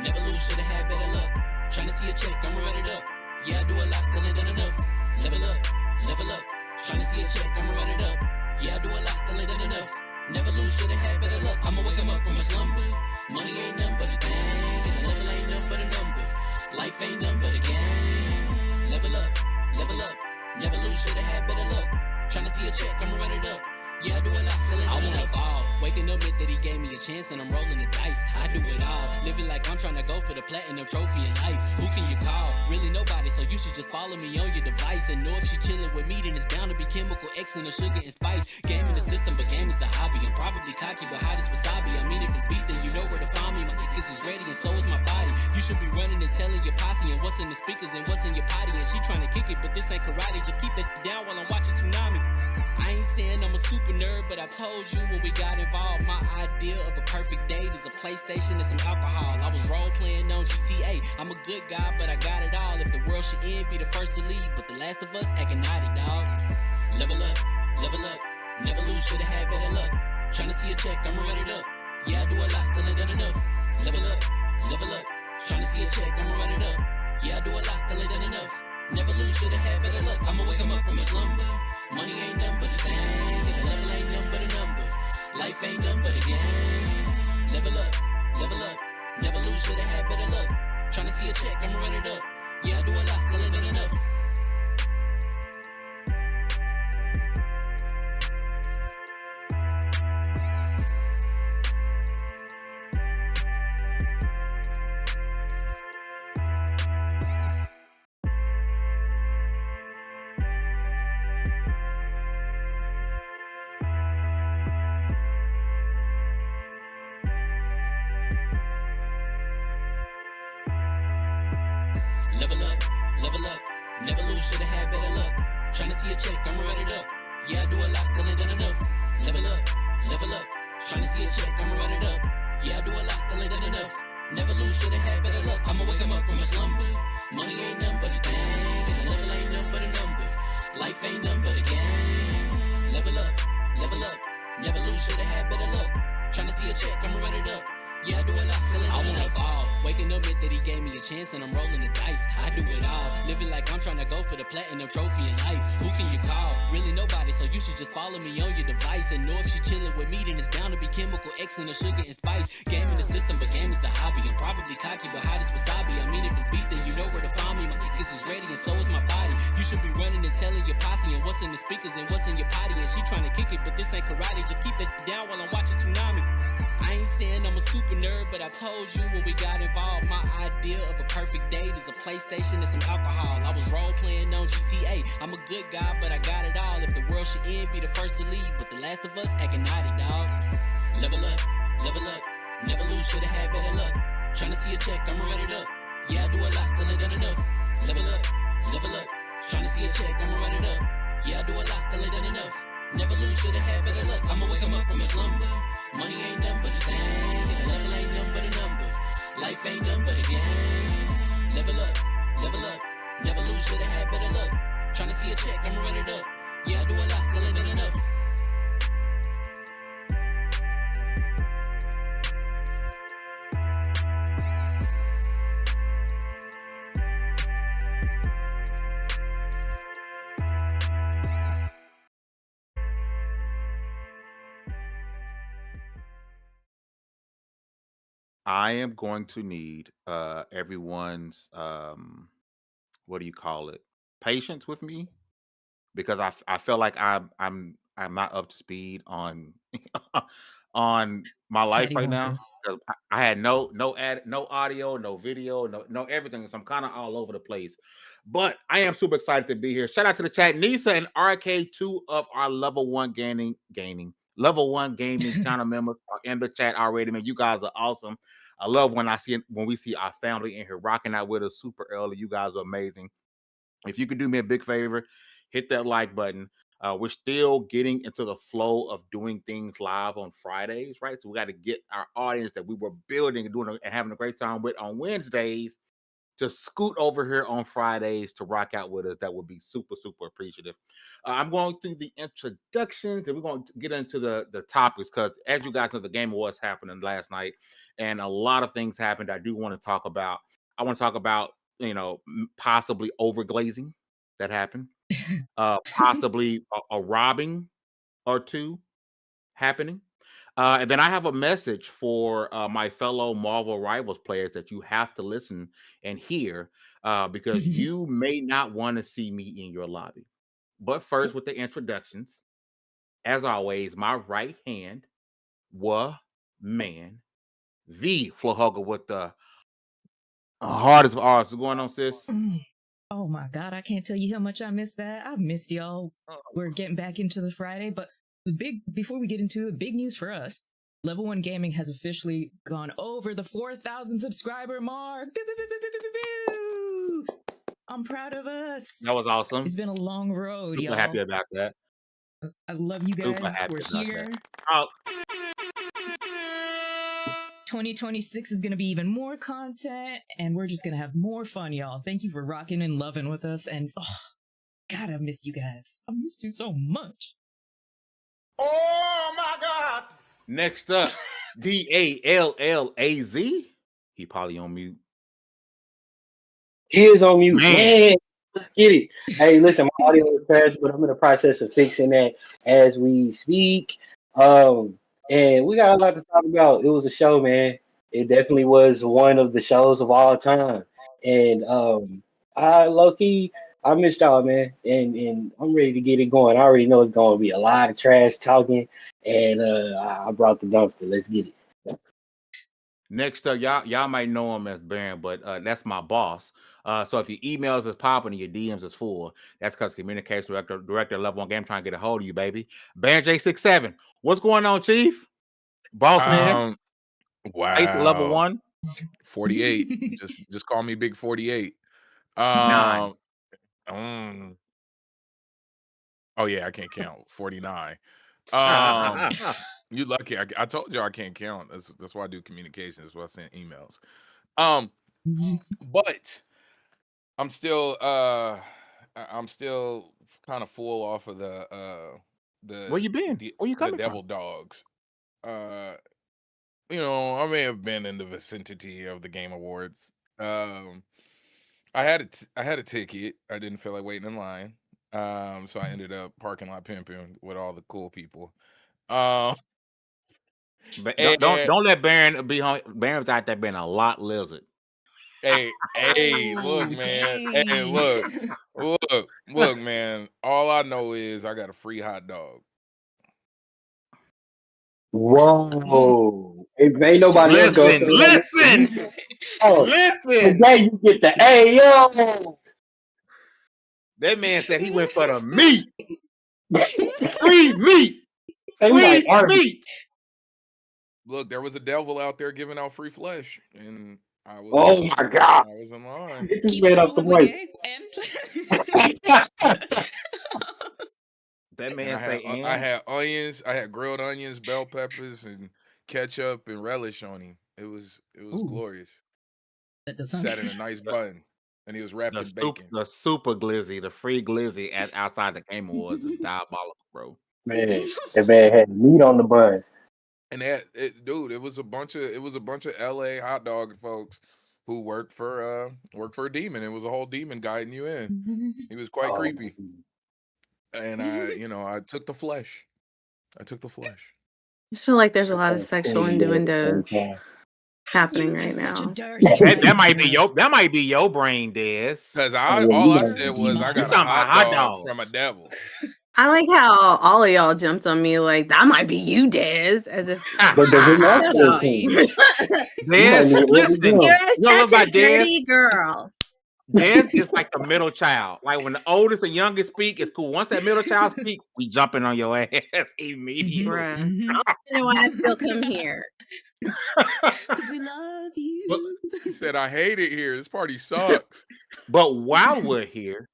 Never lose, should've had better luck. Tryna see a check, I'ma run it up. Yeah, I do a lot, still ain't done enough. Level up, level up. Tryna see a check, I'ma run it up. Yeah, I do a lot, still ain't done enough. Never lose, should've had better luck. I'ma wake 'em up from a slumber. Money ain't nothing but a thing, and the level ain't nothing but a number. Life ain't nothing but a game. Level up, level up. Never lose, should've had better luck. Tryna see a check, I'ma run it up. Yeah, I do a lot, still ain't done enough. Waking up meant that he gave me a chance and I'm rolling the dice. I do it all, living like I'm trying to go for the platinum trophy in life. Who can you call? Really nobody, so you should just follow me on your device. And know if she chilling with me, then it's bound to be chemical X and the sugar and spice. Game in the system, but game is the hobby. I'm probably cocky, but hot as wasabi. I mean, if it's beef, then you know where to find me. My niggas is ready and so is my body. You should be running and telling your posse and what's in the speakers and what's in your potty. And she trying to kick it, but this ain't karate. Just keep that shit down while I'm watching Tsunami. I ain't saying I'm a super nerd, but I told you when we got involved, my idea of a perfect date is a PlayStation and some alcohol. I was role playing on GTA. I'm a good guy, but I got it all. If the world should end, be the first to leave, but the last of us acting naughty, dog. Level up, level up. Never lose, should've had better luck. Tryna see a check, I'ma run it up. Yeah, I do a lot, still ain't done enough. Level up, level up. Tryna see a check, I'ma run it up. Yeah, I do a lot, still ain't done enough. Never lose, should've had better luck. I'ma wake 'em up from a slumber. Money ain't nothing but a thing, and the level ain't nothing but a number. Life ain't nothing but a game. Level up, level up. Never lose, should've had better luck. Tryna see a check, I'ma run it up. Yeah, I do a lot, still ain't done enough. Level up, level up. Never lose, should've had better luck. Tryna see a check, I'ma run it up. Yeah, I do a lot, still ain't done enough. Level up, level up. Tryna see a check, I'ma run it up. Yeah, I do a lot, still ain't done enough. Never lose, should've had better luck. I'ma wake 'em up from a slumber. Money ain't nothing but a thing, and the level ain't nothing but a number. Life ain't nothing but a game. Level up, level up. Never lose, should've had better luck. Tryna see a check, I'ma run it up. Yeah, I do a lot, still ain't done enough. Waking up meant that he gave me a chance and I'm rolling the dice. I do it all, living like I'm trying to go for the platinum trophy in life. Who can you call? Really nobody, so you should just follow me on your device. And know if she chilling with me, then it's bound to be chemical X and the sugar and spice. Game in the system, but game is the hobby. I'm probably cocky, but hot as wasabi. I mean, if it's beef, then you know where to find me. My niggas is ready and so is my body. You should be running and telling your posse and what's in the speakers and what's in your potty. And she trying to kick it, but this ain't karate. Just keep that shit down while I'm watching Tsunami. I ain't saying I'm a super nerd, but I told you when we got involved, my idea of a perfect date is a PlayStation and some alcohol. I was role playing on GTA. I'm a good guy, but I got it all. If the world should end, be the first to leave, but the last of us acting naughty, dog. Level up, level up. Never lose, should've had better luck. Tryna see a check, I'ma run it up. Yeah, I do a lot, still ain't done enough. Level up, level up. Tryna see a check, I'ma run it up. Yeah, I do a lot, still ain't done enough. Never lose, should've had better luck. I'ma wake 'em up from a slumber. Money ain't nothing but a thing, and the level ain't nothing but a number. Life ain't nothing but a game. Level up, level up. Never lose, should've had better luck. Tryna see a check, I'ma run it up. Yeah, I do a lot, still ain't done enough. I am going to need everyone's what do you call it? Patience with me because I feel like I'm not up to speed on on my life Chatty right now. Waters. 'Cause I had no audio, no video, no everything. So I'm kind of all over the place. But I am super excited to be here. Shout out to the chat. Nisa and RK2 of our level one level one gaming channel members are in the chat already. Man, you guys are awesome. I love when we see our family in here rocking out with us super early. You guys are amazing. If you could do me a big favor, hit that like button. We're still getting into the flow of doing things live on Fridays, right? So we got to get our audience that we were building and doing and having a great time with on Wednesdays to scoot over here on Fridays to rock out with us, that would be super, super appreciative. I'm going through the introductions and we're going to get into the topics because, as you guys know, the Game Awards happening last night and a lot of things happened I do want to talk about. I want to talk about, possibly overglazing that happened, possibly a robbing or two happening. And then I have a message for my fellow Marvel Rivals players that you have to listen and hear because you may not want to see me in your lobby. But first, with the introductions, as always, my right hand, man, the floor hugger with the hardest of arms. What's going on, sis? Oh my God, I can't tell you how much I missed that. I've missed y'all. We're getting back into the Friday, but before we get into it, big news for us. Lv1 Gaming has officially gone over the 4,000 subscriber mark. I'm proud of us. That was awesome. It's been a long road, Super y'all. happy about that. I love you guys. Super happy We're about here. that. Oh. 2026 is going to be even more content, and we're just going to have more fun, y'all. Thank you for rocking and loving with us, and God, I missed you guys. I missed you so much. Oh my God! Next up, DALLAZ. He probably on mute. He is on mute. Man, let's get it. Hey, listen, my audio is crashed, but I'm in the process of fixing that as we speak. And we got a lot to talk about. It was a show, man. It definitely was one of the shows of all time. And I missed y'all, man. And I'm ready to get it going. I already know it's gonna be a lot of trash talking. And I brought the dumpster. Let's get it. Next up, y'all might know him as Baron, but that's my boss. So if your emails is popping and your DMs is full, that's because communications director Lv1 Game trying to get a hold of you, baby. Baron J67. What's going on, Chief? Boss man. Wow. Lv1. 48. just call me Big 48. 9. Oh yeah, I can't count. 49. You lucky. I told you I can't count. That's why I do communications. That's why I send emails. But I'm still kind of full off of the Where you been? Where you coming the devil from? dogs. I may have been in the vicinity of the Game Awards. I had a ticket. I didn't feel like waiting in line. So I ended up parking lot pimping with all the cool people. But don't let Baron be home. Baron's out there being a lot lizard. Hey, look, man. Hey, look, man. All I know is I got a free hot dog. Whoa. Ain't nobody else going to listen. Today you get the yo. That man said he went for the meat. Free meat. Free meat. Look, there was a devil out there giving out free flesh, and I was. Oh my God! I was in line. Get this man up the mic. That man I had onions. I had grilled onions, bell peppers, and ketchup and relish on him. It was glorious. That does Sat in a nice bun, and he was wrapped in bacon. The super glizzy, the free glizzy outside the Game Awards is diabolical, bro. Man, that man had meat on the buns. And it was a bunch of LA hot dog folks who worked for a demon. It was a whole demon guiding you in. He was quite creepy. And I took the flesh. I just feel like there's a lot of sexual innuendos happening right now. That might be your brain, Des. Because all I said was I got a hot dog from a devil. I like how all of y'all jumped on me like that might be you, Des, as if listen, you're such a dirty girl. Des is like the middle child. Like when the oldest and youngest speak, it's cool. Once that middle child speak, we jumping on your ass immediately. I don't know why I still come here. Because we love you. He said, I hate it here. This party sucks. But while we're here,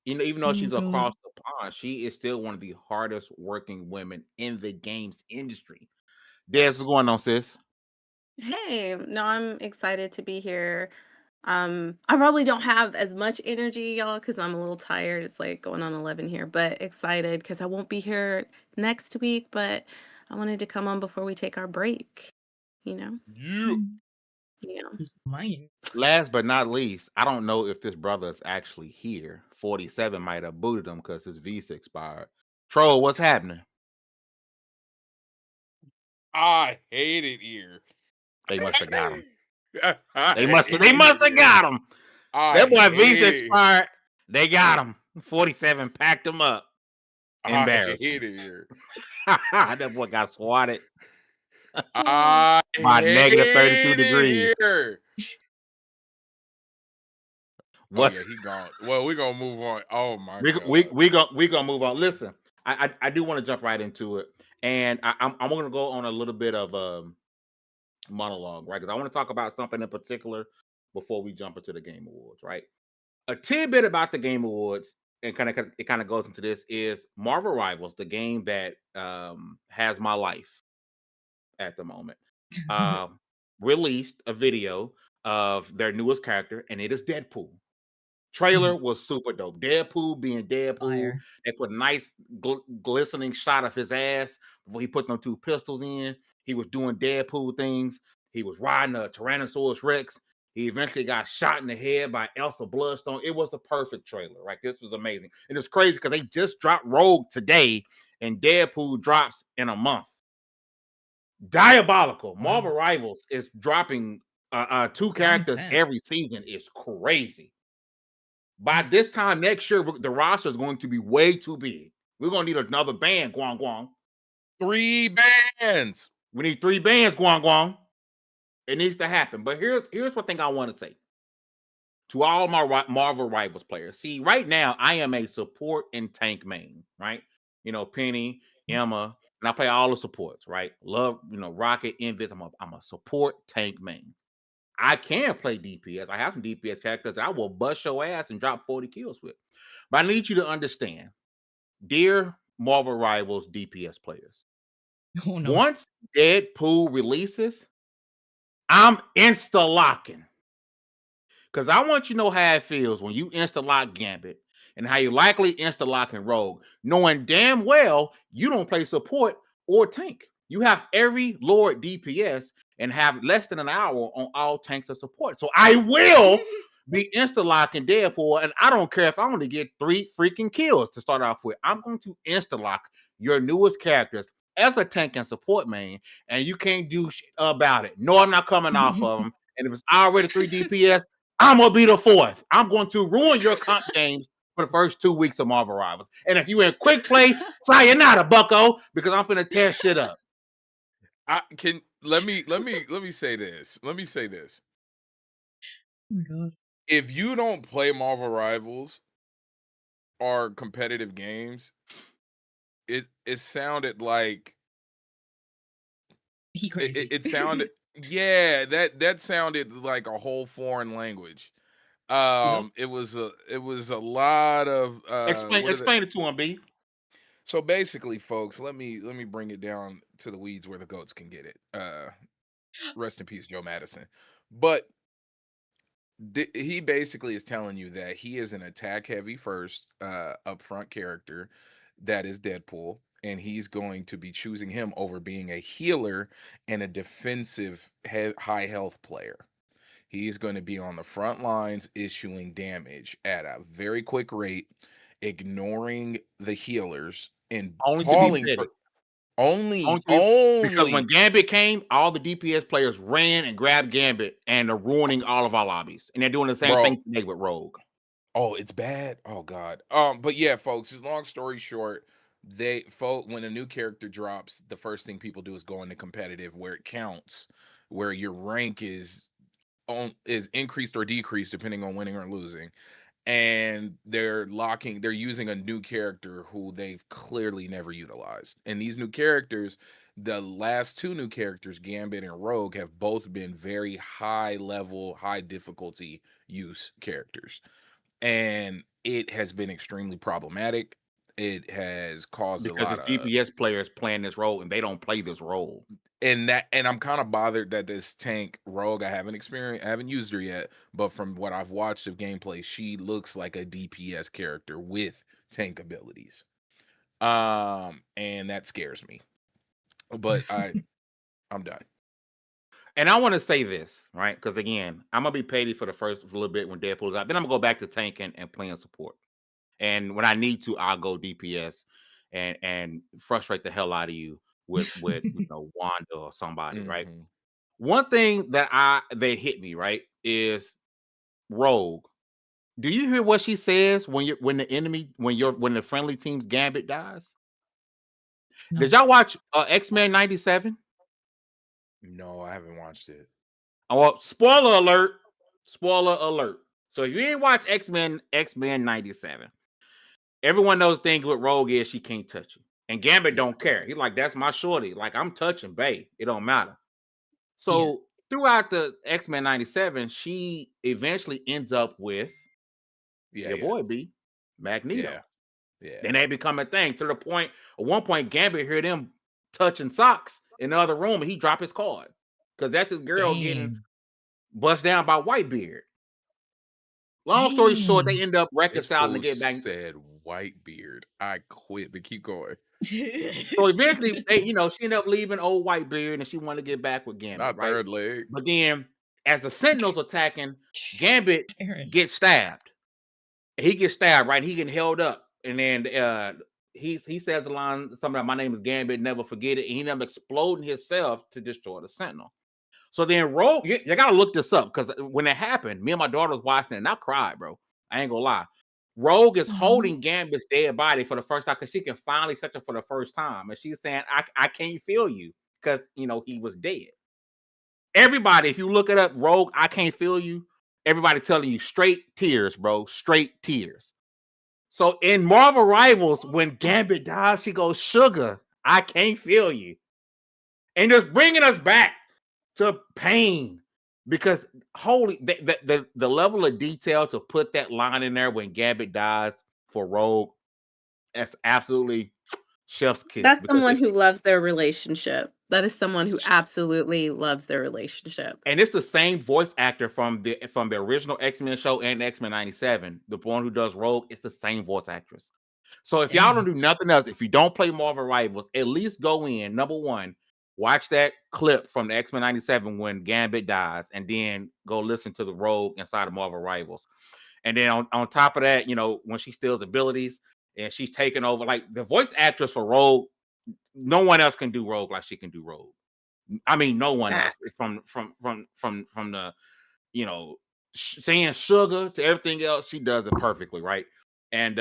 even though she's across the pond, she is still one of the hardest working women in the games industry. Des, what's going on, sis? Hey, no, I'm excited to be here. I probably don't have as much energy, y'all, because I'm a little tired. It's like going on 11 here, but excited because I won't be here next week. But I wanted to come on before we take our break. You know? You. Yeah. Mine. Last but not least, I don't know if this brother is actually here. 47 might have booted him because his visa expired. Troll, what's happening? I hate it here. They must have got him. I They must hate have it got him. I That boy visa hate it. expired. They got him. 47 packed him up. I Embarrassing. hate it here. That boy got swatted I by negative 32 hate degrees. it here. What? Oh yeah, he gone. Well, we're gonna move on. Oh my god. We gonna move on. Listen, I do want to jump right into it, and I'm gonna go on a little bit of monologue, right? Because I want to talk about something in particular before we jump into the Game Awards, right? A tidbit about the Game Awards, and it kind of goes into this, is Marvel Rivals, the game that has my life at the moment, released a video of their newest character, and it is Deadpool. Trailer was super dope. Deadpool being Deadpool. Fire. They put a nice glistening shot of his ass before he put them 2 pistols in. He was doing Deadpool things. He was riding a Tyrannosaurus Rex. He eventually got shot in the head by Elsa Bloodstone. It was the perfect trailer, right? This was amazing. And it's crazy because they just dropped Rogue today, and Deadpool drops in a month. Diabolical. Wow. Marvel Rivals is dropping 2 characters every season. It's crazy. By this time next year, the roster is going to be way too big. We're going to need another band, Guang Guang. 3 bands. We need 3 bands, Guang Guang. It needs to happen. But here's one thing I want to say to all my Marvel Rivals players. See, right now, I am a support and tank main, right? You know, Penny, Emma, and I play all the supports, right? Love, Rocket, Invis. I'm a support tank main. I can play DPS. I have some DPS characters that I will bust your ass and drop 40 kills with. But I need you to understand, dear Marvel Rivals DPS players, once Deadpool releases, I'm insta-locking. Because I want you to know how it feels when you insta-lock Gambit and how you likely insta-locking Rogue, knowing damn well you don't play support or tank. You have every Lord DPS and have less than an hour on all tanks and support. So I will be insta-locking Deadpool, and I don't care if I only get 3 freaking kills to start off with. I'm going to insta-lock your newest characters as a tank and support main, and you can't do shit about it. No, I'm not coming off of them. And if it's already 3 DPS, I'm going to be the 4th. I'm going to ruin your comp games for the first 2 weeks of Marvel Rivals. And if you in quick play, sayonara, bucko, because I'm finna tear shit up. Let me say this. Let me say this. Oh my god. If you don't play Marvel Rivals or competitive games, it sounded like He crazy. it sounded that sounded like a whole foreign language. It was a lot of explain it to him, B. So basically, folks, let me bring it down to the weeds where the goats can get it. Rest in peace, Joe Madison. But he basically is telling you that he is an attack heavy first upfront character that is Deadpool, and he's going to be choosing him over being a healer and a defensive high health player. He's going to be on the front lines issuing damage at a very quick rate, ignoring the healers and calling for only because when Gambit came, all the DPS players ran and grabbed Gambit and they're ruining all of our lobbies. And they're doing the same thing today with Rogue. Oh, it's bad. Oh god. But yeah, folks, long story short, when a new character drops, the first thing people do is go into competitive where it counts, where your rank is increased or decreased depending on winning or losing. And they're using a new character who they've clearly never utilized. And these new characters, the last 2 new characters, Gambit and Rogue, have both been very high level, high difficulty use characters. And it has been extremely problematic. It has caused a lot of DPS players playing this role and they don't play this role. and I'm kind of bothered that this tank Rogue, I haven't used her yet, but from what I've watched of gameplay, she looks like a DPS character with tank abilities. And that scares me. But I'm done. And I want to say this, right? Because again, I'm gonna be petty for the first little bit when Deadpool's out. Then I'm gonna go back to tanking and playing support. And when I need to, I'll go DPS and frustrate the hell out of you with Wanda or somebody, right? Mhm. One thing that hit me, right, is Rogue. Do you hear what she says when the friendly team's Gambit dies? No. Did y'all watch X-Men 97? No, I haven't watched it. Oh, well, spoiler alert. Spoiler alert. So if you didn't watch X-Men 97, everyone knows the thing with Rogue is she can't touch you. And Gambit don't care. He's like, that's my shorty. Like, I'm touching bae. It don't matter. So throughout the X-Men 97, she eventually ends up with your boy B, Magneto. Yeah. Then they become a thing to the point, at one point, Gambit heard them touching socks in the other room and he dropped his card. Because that's his girl getting bust down by Whitebeard. Long story short, they end up reconciling to get back. Said Whitebeard. I quit, but keep going. So eventually, she ended up leaving old Whitebeard and she wanted to get back with Gambit. Not right? third leg. But then, as the Sentinels attacking, Gambit gets stabbed. He gets stabbed, right? He getting held up. And then he says the line, something like, my name is Gambit, never forget it. And he ended up exploding himself to destroy the Sentinel. So then Rogue, you gotta look this up because when it happened, me and my daughter was watching it and I cried, bro. I ain't gonna lie. Rogue is holding Gambit's dead body for the first time because she can finally touch him for the first time. And she's saying, I can't feel you because, he was dead. Everybody, if you look it up, Rogue, I can't feel you. Everybody telling you straight tears, bro. Straight tears. So in Marvel Rivals, when Gambit dies, she goes, sugar, I can't feel you. And just bringing us back to pain, because the level of detail to put that line in there when Gambit dies for Rogue, that's absolutely chef's kiss. That's someone who loves their relationship. That is someone who absolutely loves their relationship. And it's the same voice actor from the original X-Men show and X-Men 97. The one who does Rogue, it's the same voice actress. So if y'all don't do nothing else, if you don't play Marvel Rivals, at least go in, number one, watch that clip from the X-Men 97 when Gambit dies, and then go listen to the Rogue inside of Marvel Rivals. And then on top of that, when she steals abilities and she's taking over, like the voice actress for Rogue, no one else can do Rogue like she can do Rogue. I mean, no one else from the, saying sugar to everything else, she does it perfectly, right? And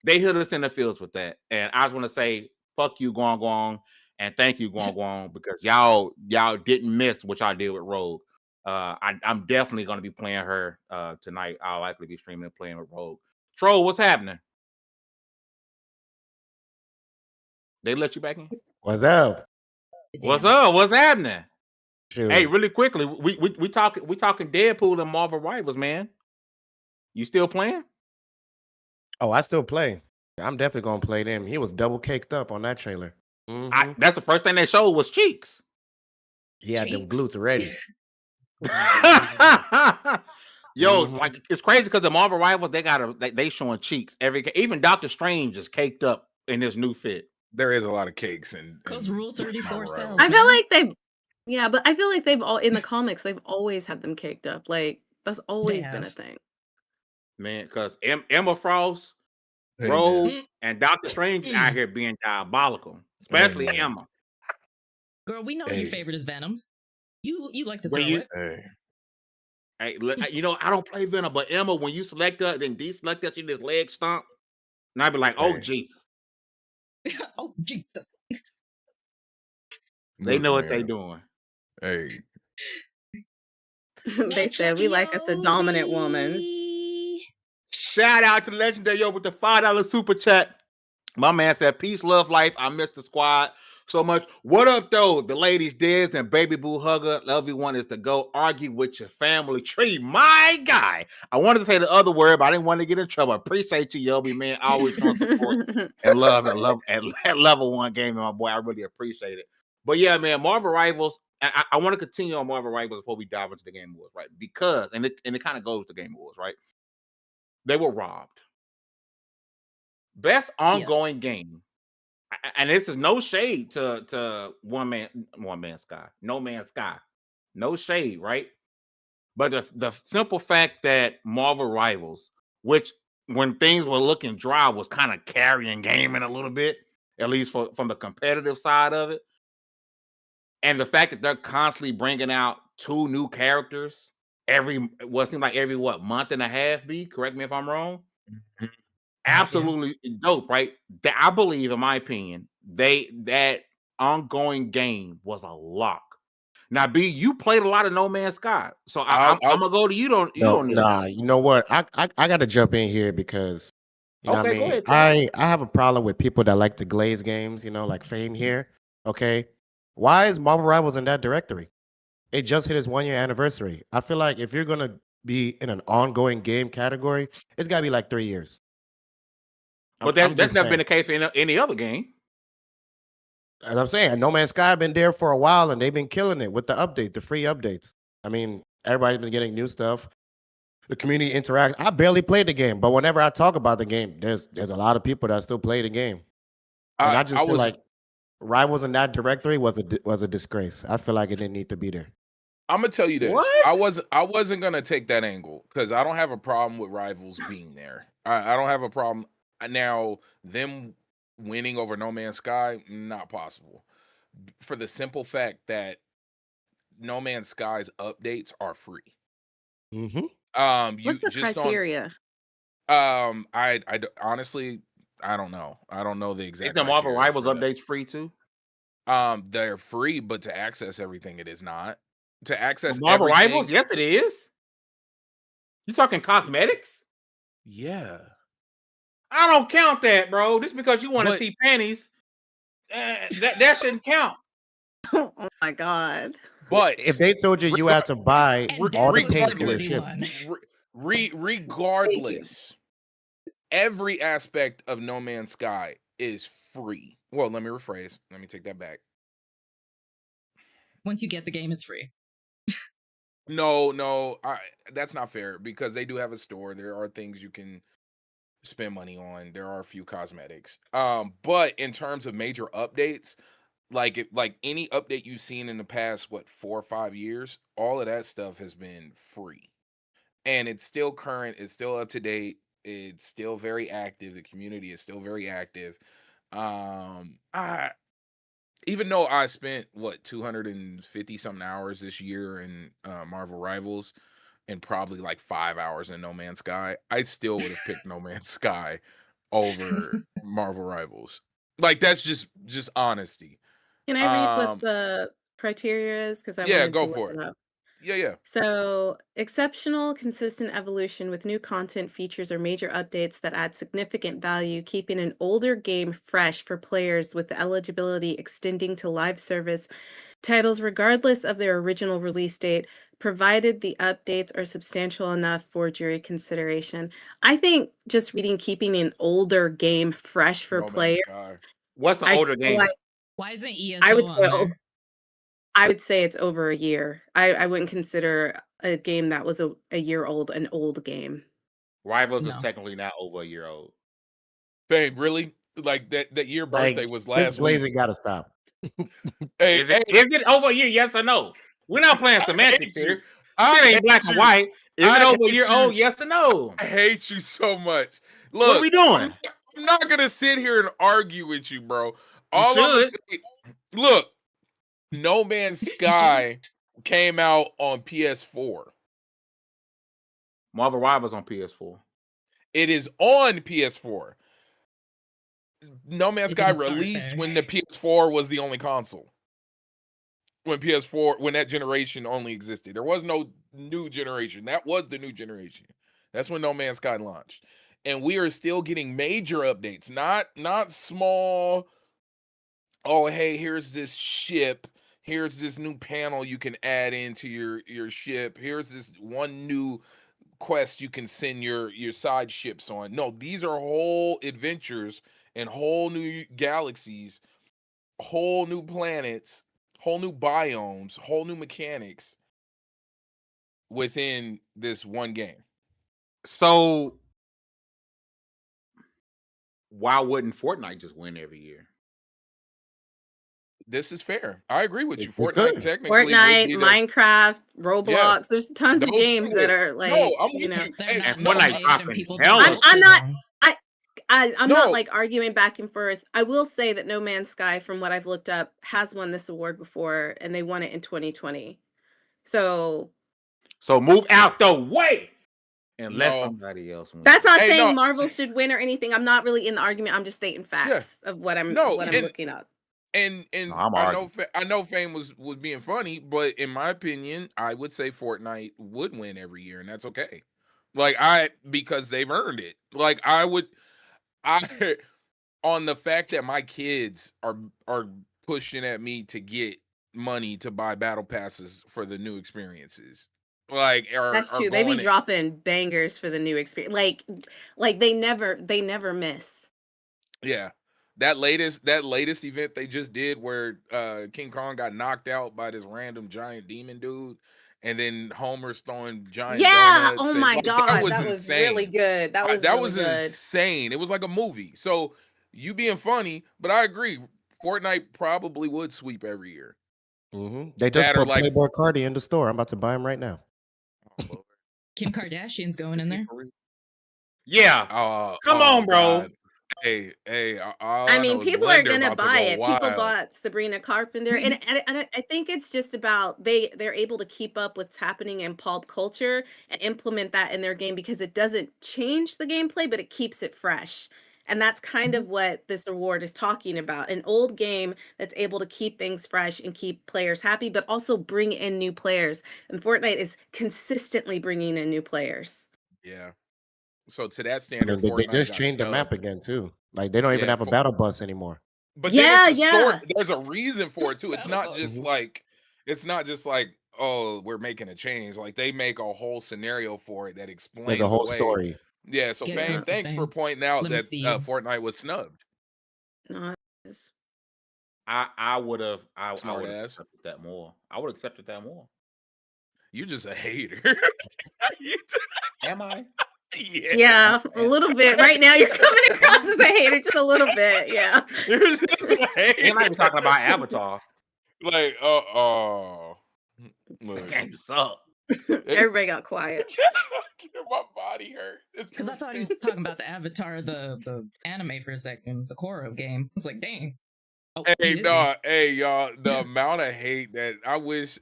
they hit us in the fields with that. And I just want to say, fuck you, Guang Guang. And thank you, Guang Guang, because y'all didn't miss what y'all did with Rogue. I'm definitely going to be playing her tonight. I'll likely be streaming and playing with Rogue. Troll, what's happening? They let you back in? What's up? What's up? What's happening? Shoot. Hey, really quickly, we talking Deadpool and Marvel Rivals, man. You still playing? Oh, I still play. I'm definitely gonna play them. He was double caked up on that trailer. That's the first thing they showed was cheeks. He had them glutes ready. Yo, like it's crazy because the Marvel Rivals they showing cheeks even Doctor Strange is caked up in his new fit. There is a lot of cakes and because Rule 34 sells. I feel like but I feel like they've all in the comics they've always had them caked up. Like that's always been a thing. Man, because Emma Frost, Rogue, and Doctor Strange out here being diabolical, especially Emma. Girl, we know your favorite is Venom. You like to throw it. Hey, I don't play Venom, but Emma, when you select her, then deselect her, she just leg stomp, and I'd be like, oh Jesus. Oh Jesus. They know what they doing. Hey. They said we like us a dominant woman. Shout out to Legendary with the $5 super chat. My man said, peace, love, life. I miss the squad so much. What up, though? The ladies, Diz and Baby Boo Hugger. Lv1 is to go argue with your family tree. My guy. I wanted to say the other word, but I didn't want to get in trouble. I appreciate you, Yobi, man. Always showing support and love at Level 1 Gaming, my boy. I really appreciate it. But yeah, man, Marvel Rivals. I want to continue on Marvel Rivals before we dive into the Game Awards, right? Because it kind of goes to Game Awards, right? They were robbed. Best ongoing game, and this is no shade to One Man Sky, No Man's Sky, no shade, right? But the simple fact that Marvel Rivals, which when things were looking dry, was kind of carrying gaming a little bit, at least from the competitive side of it. And the fact that they're constantly bringing out 2 new characters every month and a half, correct me if I'm wrong. Absolutely dope, right? I believe, in my opinion, that ongoing game was a lock. Now, B, you played a lot of No Man's Sky, so I'm gonna go to you. Nah, you know what? I got to jump in here because you know what I Okay, go mean. ahead. I have a problem with people that like to glaze games. You know, like Fame here. Okay, why is Marvel Rivals in that directory? It just hit its 1-year anniversary. I feel like if you're gonna be in an ongoing game category, it's gotta be like 3 years. But that's never been the case in any other game. As I'm saying, No Man's Sky been there for a while, and they've been killing it with the free updates. I mean, everybody's been getting new stuff. The community interacts. I barely played the game, but whenever I talk about the game, there's a lot of people that still play the game. And I just feel like Rivals in that directory was a disgrace. I feel like it didn't need to be there. I'm gonna tell you this. What? I wasn't gonna take that angle because I don't have a problem with Rivals being there. I don't have a problem now. Them winning over No Man's Sky, not possible. For the simple fact that No Man's Sky's updates are free. Mm-hmm. What's the criteria? I honestly, I don't know. I don't know the exact. Is the Marvel Rivals updates free too? They're free, but to access everything, it is not. To access Marvel everything, Rivals, yes, it is. You talking cosmetics? Yeah. I don't count that, bro. Just because you want to see panties, that shouldn't count. Oh my god! But if they told you you had to buy all the paint for your ships, regardless, every aspect of No Man's Sky is free. Well, let me rephrase. Let me take that back. Once you get the game, it's free. No, that's not fair because they do have a store. There are things you can spend money on. There are a few cosmetics. But in terms of major updates, like any update you've seen in the past 4 or 5 years, all of that stuff has been free. And it's still current, it's still up to date, it's still very active. The community is still very active. Even though I spent 250 something hours this year in Marvel Rivals and probably like 5 hours in No Man's Sky, I still would have picked No Man's Sky over Marvel Rivals. Like that's just honesty. Can I read what the criteria is? Because go for it. Yeah. So, exceptional, consistent evolution with new content, features, or major updates that add significant value, keeping an older game fresh for players with the eligibility extending to live service titles regardless of their original release date, provided the updates are substantial enough for jury consideration. I think just reading keeping an older game fresh for players. What's an older game? Why isn't ESO on there? I would say it's over a year. I wouldn't consider a game that was a year old an old game. Rivals is technically not over a year old. Fame, really? Like that year birthday was last week. Glazing gotta stop. Is it over a year? Yes or no? We're not playing semantics here. Shit ain't black and white. Is it over a year old? Yes or no? I hate you so much. Look, what are we doing? I'm not gonna sit here and argue with you, bro. All I'm gonna say, look. No Man's Sky came out on PS4. Marvel Rivals on PS4. It is on PS4. No Man's Sky released when the PS4 was the only console. When that generation only existed. There was no new generation. That was the new generation. That's when No Man's Sky launched. And we are still getting major updates, not small. Oh, hey, here's this ship. Here's this new panel you can add into your ship. Here's this one new quest you can send your side ships on. No, these are whole adventures and whole new galaxies, whole new planets whole new biomes, whole new mechanics within this one game. So why wouldn't Fortnite just win every year? This is fair. I agree with you. It Fortnite could. technically would Fortnite, be Minecraft, Roblox. Yeah. There's tons of Those games two that are- are like, No, I'm you with know. you. They're Hey, not and Fortnite nominated and dropping people hell just of- vote I'm for not- them. I'm No. not like arguing back and forth. I will say that No Man's Sky, from what I've looked up, has won this award before, and they won it in 2020. So move out the way and let No. somebody else win. that's not Hey, saying no. Marvel should win or anything. I'm not really in the argument. I'm just stating facts of what I'm No, what I'm and- looking up. And No, I'm I know arguing. I know Fame was being funny, but in my opinion, I would say Fortnite would win every year, and that's okay. Like because they've earned it. Like I on the fact that my kids are pushing at me to get money to buy battle passes for the new experiences. Like That's true. They be dropping bangers for the new experience. Like they never miss. Yeah. That latest event they just did where King Kong got knocked out by this random giant demon dude, and then Homer's throwing giant donuts. Oh my god, that was really insane. good. That was really good. Insane. It was like a movie. So you being funny, but I agree. Fortnite probably would sweep every year. They just put Playboy Cardi in the store. I'm about to buy him right now. Oh, Kim Kardashian's going in there. Yeah. Come on, bro. God. Hey, I mean, people are gonna buy it. People bought Sabrina Carpenter, and I think it's just about they're able to keep up what's happening in pulp culture and implement that in their game because it doesn't change the gameplay, but it keeps it fresh. And that's kind of what this award is talking about. An old game that's able to keep things fresh and keep players happy, but also bring in new players. And Fortnite is consistently bringing in new players. Yeah. So to that standard, they just changed the map again too. Like they don't even have a battle bus anymore. But there's a story. There's a reason for it too. It's not just like oh, we're making a change. Like they make a whole scenario for it that explains. There's a whole story. Yeah. So Fame, thanks for pointing out that Fortnite was snubbed. No, I would have accepted that more. I would have accepted that more. You're just a hater. Am I? Yeah, a little bit. Right now, you're coming across as a hater just a little bit. Yeah. You might be talking about Avatar. Like, that game sucked. Everybody got quiet. My body hurt. Because I thought he was talking about the Avatar, the anime for a second, the Korra game. It's like, dang. Oh, hey, y'all, the amount of hate that I wish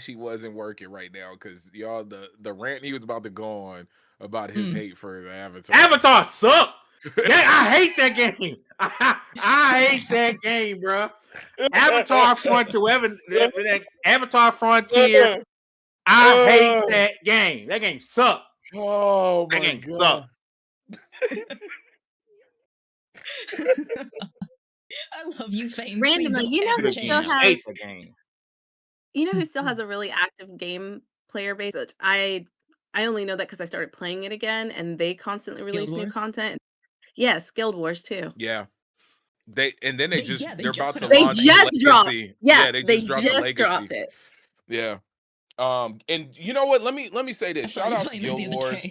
he wasn't working right now, because y'all, the rant he was about to go on about his hate for the Avatar. Avatar sucked. I hate that game. I hate that game, bro. Avatar Frontier. Avatar Frontier. I hate that game. That game sucked. Oh my that game God. sucked. I love you, Fame. Randomly, you know who still has the game. You know who still has a really active game player base? I only know that because I started playing it again, and they constantly release new content. Yes, Guild Wars too. Yeah. They're about to they launch just dropped. Yeah, they just dropped it. Yeah. And you know what? Let me say this. Shout out to Guild Wars.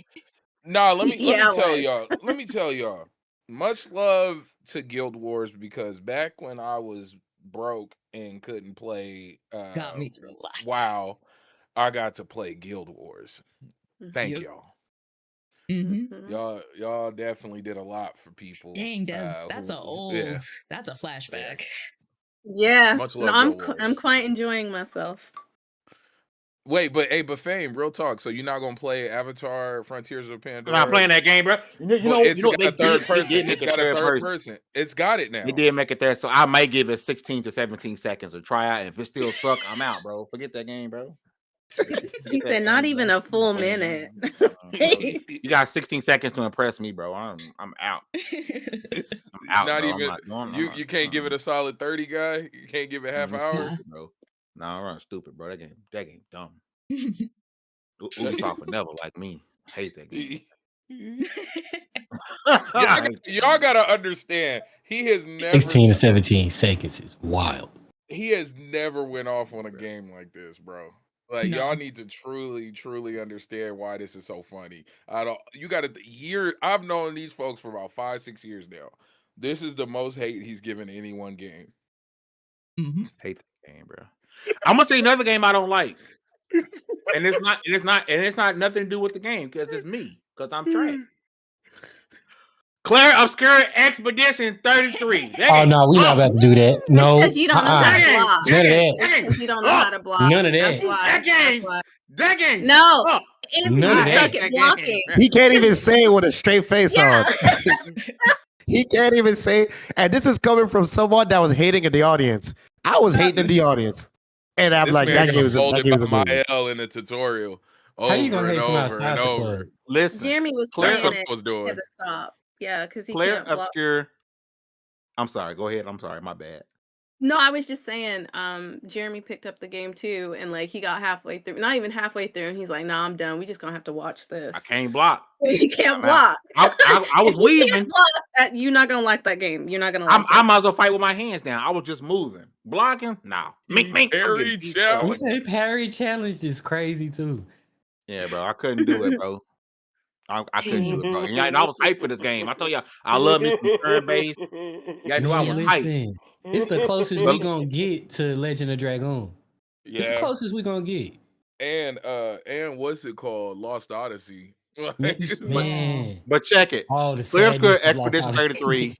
Let me tell y'all. Much love to Guild Wars, because back when I was broke and couldn't play got me through a lot. WoW, I got to play Guild Wars. Thank y'all. Y'all definitely did a lot for people. Dang, that's that's a flashback. Yeah. Much love, I'm quite enjoying myself. Wait, but Fame, real talk. So you're not gonna play Avatar: Frontiers of Pandora? I'm not playing that game, bro. It's got a third person. It's got a third person. It's got it now. They did make it there, so I might give it 16 to 17 seconds of try out. If it still suck, I'm out, bro. Forget that game, bro. He said not even a full minute. You got 16 seconds to impress me, bro. I'm out. I'm out. Not bro. even. You can't give it a solid 30, guy. You can't give it half hour, stupid, bro. No, I'm running stupid, bro. That game dumb. Ubisoft would never like me. I hate that game. Y'all gotta understand. He has never 16 to 17 seconds is wild. he has never went off on a game like this, bro. Like No. y'all need to truly understand why this is so funny. You got a year. I've known these folks for about 5-6 years now. This is the most hate he's given any one game. Mm-hmm. Hate the game, bro. I'm gonna say another game I don't like, and it's not nothing to do with the game because it's me because I'm trash. Clair Obscur Expedition 33. Oh no, we not about to do that. No, Because you don't know how to block. none of that. Because you don't know how to block. None of That's that. why. That's why. That game. No. sucks. Anthony None of suck that. at blocking. He can't even say it with a straight face Yeah. on. He can't even say. And this is coming from someone that was hating in the audience. I was hating in the audience, and I'm This like, man that got game is folded amazing. by L in the tutorial. How you gonna Over and hate from over outside and the over. club? Listen, Jeremy was Clair playing it. was He doing. had to stop. Yeah, because he Clair can't block. Obscur. I'm sorry. Go ahead. I'm sorry. My bad. No, I was just saying, Jeremy picked up the game too, and like he got halfway through, not even halfway through, and he's like, "Nah, I'm done. We just gonna have to watch this." I can't block. You can't I'm out. block. I was If you weaving. can't block, you're not gonna like that game. You're not gonna like I it. might as well fight with my hands down. I was just moving. Blocking? No. Mink, mink. I'm Parry getting beat challenge. You up. say parry challenge is crazy too. Yeah, bro. I couldn't do it, bro. I couldn't do it, bro. And I was hyped for this game. I told y'all, I love me some turn based. Yeah, I knew I Man, was hyped. listen, it's the closest we gonna get to Legend of Dragoon. It's the Yeah. closest we gonna get. And what's it called? Lost Odyssey. Like, it's like- Man, But check it. all the Clair Obscur sadness of Lost Expedition Odyssey. 33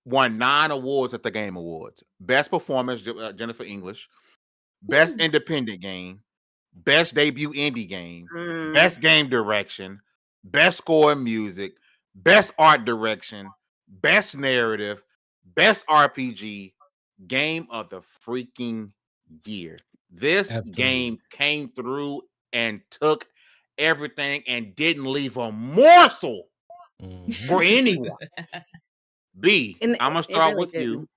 won 9 awards at the Game Awards. Best Performance, Jennifer English. Best Independent Game. Best Debut Indie Game. Best Game Direction. Best Score and Music. Best Art Direction. Best Narrative. Best RPG. Game of the freaking year. This Absolutely. game came through and took everything and didn't leave a morsel for anyone. B, And I'm gonna it start really with you.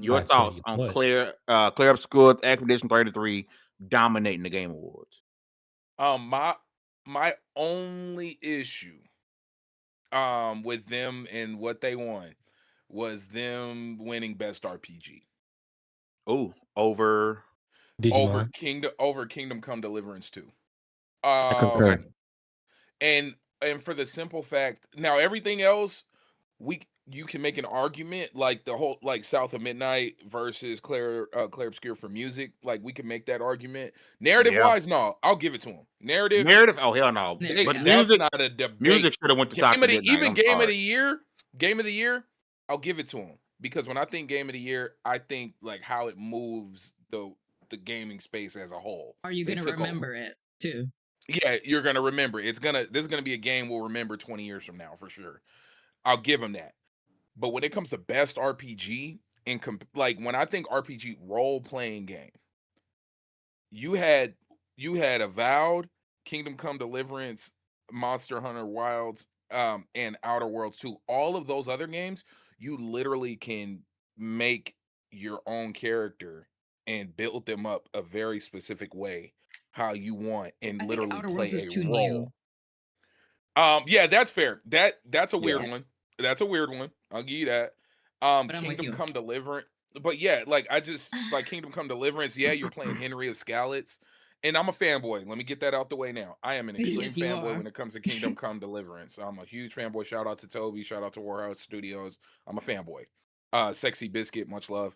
Your I tell thoughts you on what. Clair Obscur Expedition 33 dominating the Game Awards. My only issue with them and what they won was them winning Best RPG Oh, over Digimon. Kingdom Come Deliverance 2. I concur. And for the simple fact, now everything else you can make an argument like the whole like South of Midnight versus Clair Obscur for music. Like we can make that argument. Narrative wise, no, I'll give it to him. Narrative. oh hell no. Yeah. But That's music, not a debate. music should have went to South of Midnight. Even I'm game sorry. of the year, I'll give it to him because when I think game of the year, I think like how it moves the gaming space as a whole. Are you gonna remember it too? Yeah, you're gonna remember. This is gonna be a game we'll remember 20 years from now for sure. I'll give him that. But when it comes to best RPG and like when I think RPG role playing game, you had Avowed, Kingdom Come Deliverance, Monster Hunter Wilds, and Outer Worlds 2. All of those other games, you literally can make your own character and build them up a very specific way how you want and I think literally Outer play Worlds was a too role. new. Yeah, that's fair. That's a weird Yeah. one. That's a weird one. I'll give you that. But I'm with Kingdom you. Come Deliverance. But yeah, like I just like Kingdom Come Deliverance. Yeah, you're playing Henry of Skalitz. And I'm a fanboy. Let me get that out the way now. I am an extreme Yes, you fanboy are. when it comes to Kingdom Come Deliverance. I'm a huge fanboy. Shout out to Toby. Shout out to Warhouse Studios. I'm a fanboy. Sexy Biscuit, much love.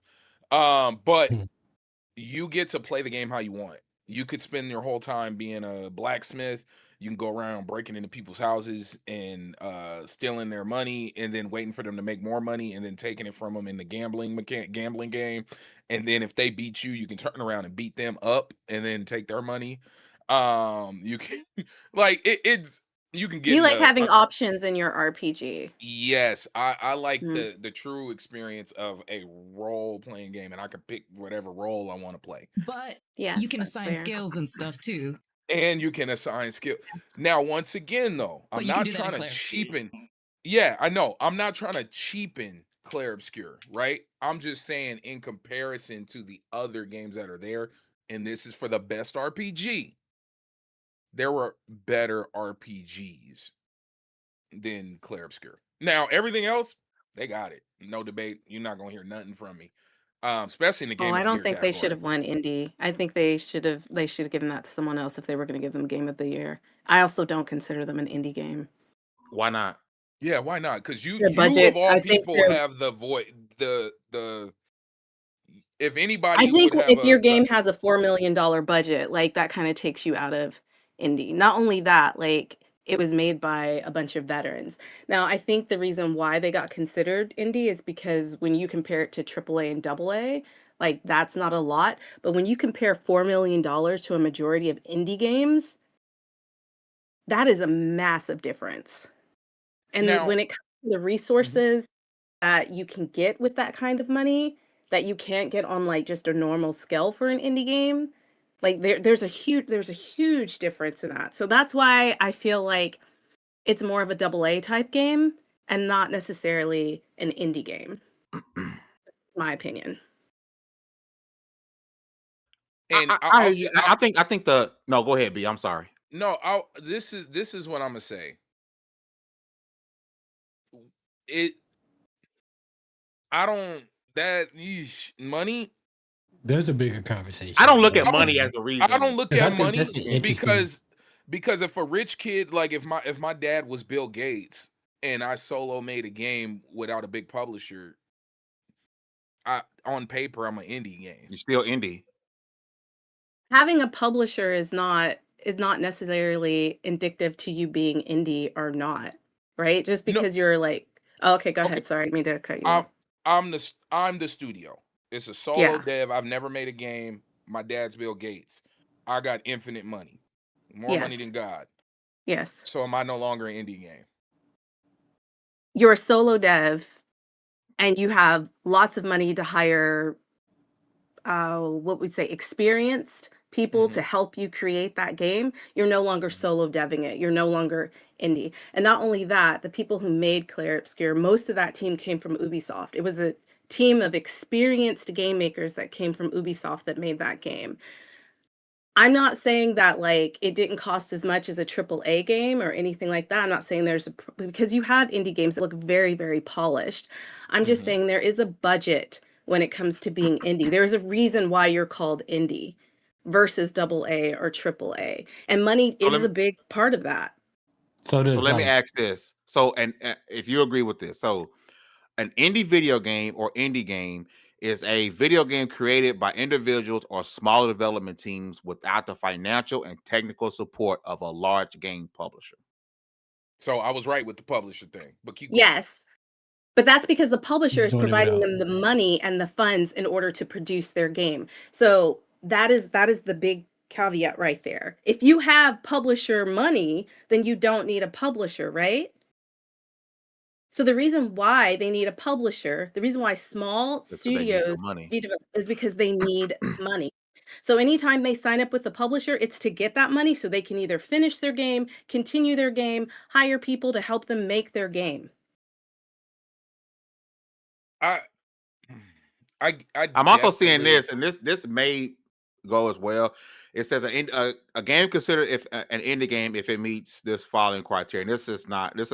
But you get to play the game how you want. You could spend your whole time being a blacksmith. You can go around breaking into people's houses and stealing their money and then waiting for them to make more money and then taking it from them in the gambling game. And then if they beat you, you can turn around and beat them up and then take their money. You can like it's you can get You like into- having options in your RPG. Yes, I like the true experience of a role playing game, and I can pick whatever role I want to play. But Yes, you can that's assign fair. skills and stuff too. And you can assign skill. Now, once again, though, But I'm you can not do that in trying to Clair Obscur. cheapen. Yeah, I know. I'm not trying to cheapen Clair Obscur, right? I'm just saying in comparison to the other games that are there, and this is for the best RPG. There were better RPGs than Clair Obscur. Now, everything else, they got it. No debate. You're not gonna hear nothing from me. especially in the game I of the don't year think they should category. have won indie. I think they should have given that to someone else if they were going to give them game of the year. I also don't consider them an indie game. Why not? Yeah, why not? Because you Their of budget, all I think people have the void. If anybody I who think would have if your game has a $4 million budget, like that kind of takes you out of indie. Not only that, like it was made by a bunch of veterans. Now, I think the reason why they got considered indie is because when you compare it to AAA and AA, like that's not a lot. But when you compare $4 million to a majority of indie games, that is a massive difference. And now, when it comes to the resources that you can get with that kind of money that you can't get on like just a normal scale for an indie game, like there's a huge difference in that. So that's why I feel like it's more of a AA type game and not necessarily an indie game. My opinion. and I hear you. I think no. Go ahead, B. I'm sorry. no, this is what I'm gonna say. I don't money. There's a bigger conversation. I don't look at money as a reason. I don't look at money that's interesting. because if a rich kid, like if my dad was Bill Gates and I solo made a game without a big publisher, on paper I'm an indie game. You're still indie. Having a publisher is not necessarily indicative to you being indie or not, right? Just because you're like, oh, okay, go ahead. Sorry, I didn't mean to cut you off. I'm the studio. It's a solo dev. I've never made a game. My dad's Bill Gates. I got infinite money. More money than God. Yes. So am I no longer an indie game? You're a solo dev and you have lots of money to hire what we say experienced people to help you create that game. You're no longer solo deving it. You're no longer indie. And not only that, the people who made Clair Obscur, most of that team came from Ubisoft. It was a team of experienced game makers that came from Ubisoft that made that game. I'm not saying that like it didn't cost as much as a AAA game or anything like that. I'm not saying because you have indie games that look very, very polished. I'm just saying there is a budget when it comes to being indie. There's a reason why you're called indie versus AA or AAA. And money is a big part of that. So let me ask this. So, and if you agree with this, so an indie video game or indie game is a video game created by individuals or smaller development teams without the financial and technical support of a large game publisher. So I was right with the publisher thing, but keep going. Yes. But that's because the publisher is providing them the money and the funds in order to produce their game. So that is the big caveat right there. If you have publisher money, then you don't need a publisher, right? So the reason why they need a publisher, the reason why small studios need is because they need money. So anytime they sign up with the publisher, it's to get that money so they can either finish their game, continue their game, hire people to help them make their game. I'm also seeing this, and this may go as well. It says a game considered if an indie game if it meets this following criteria. And this is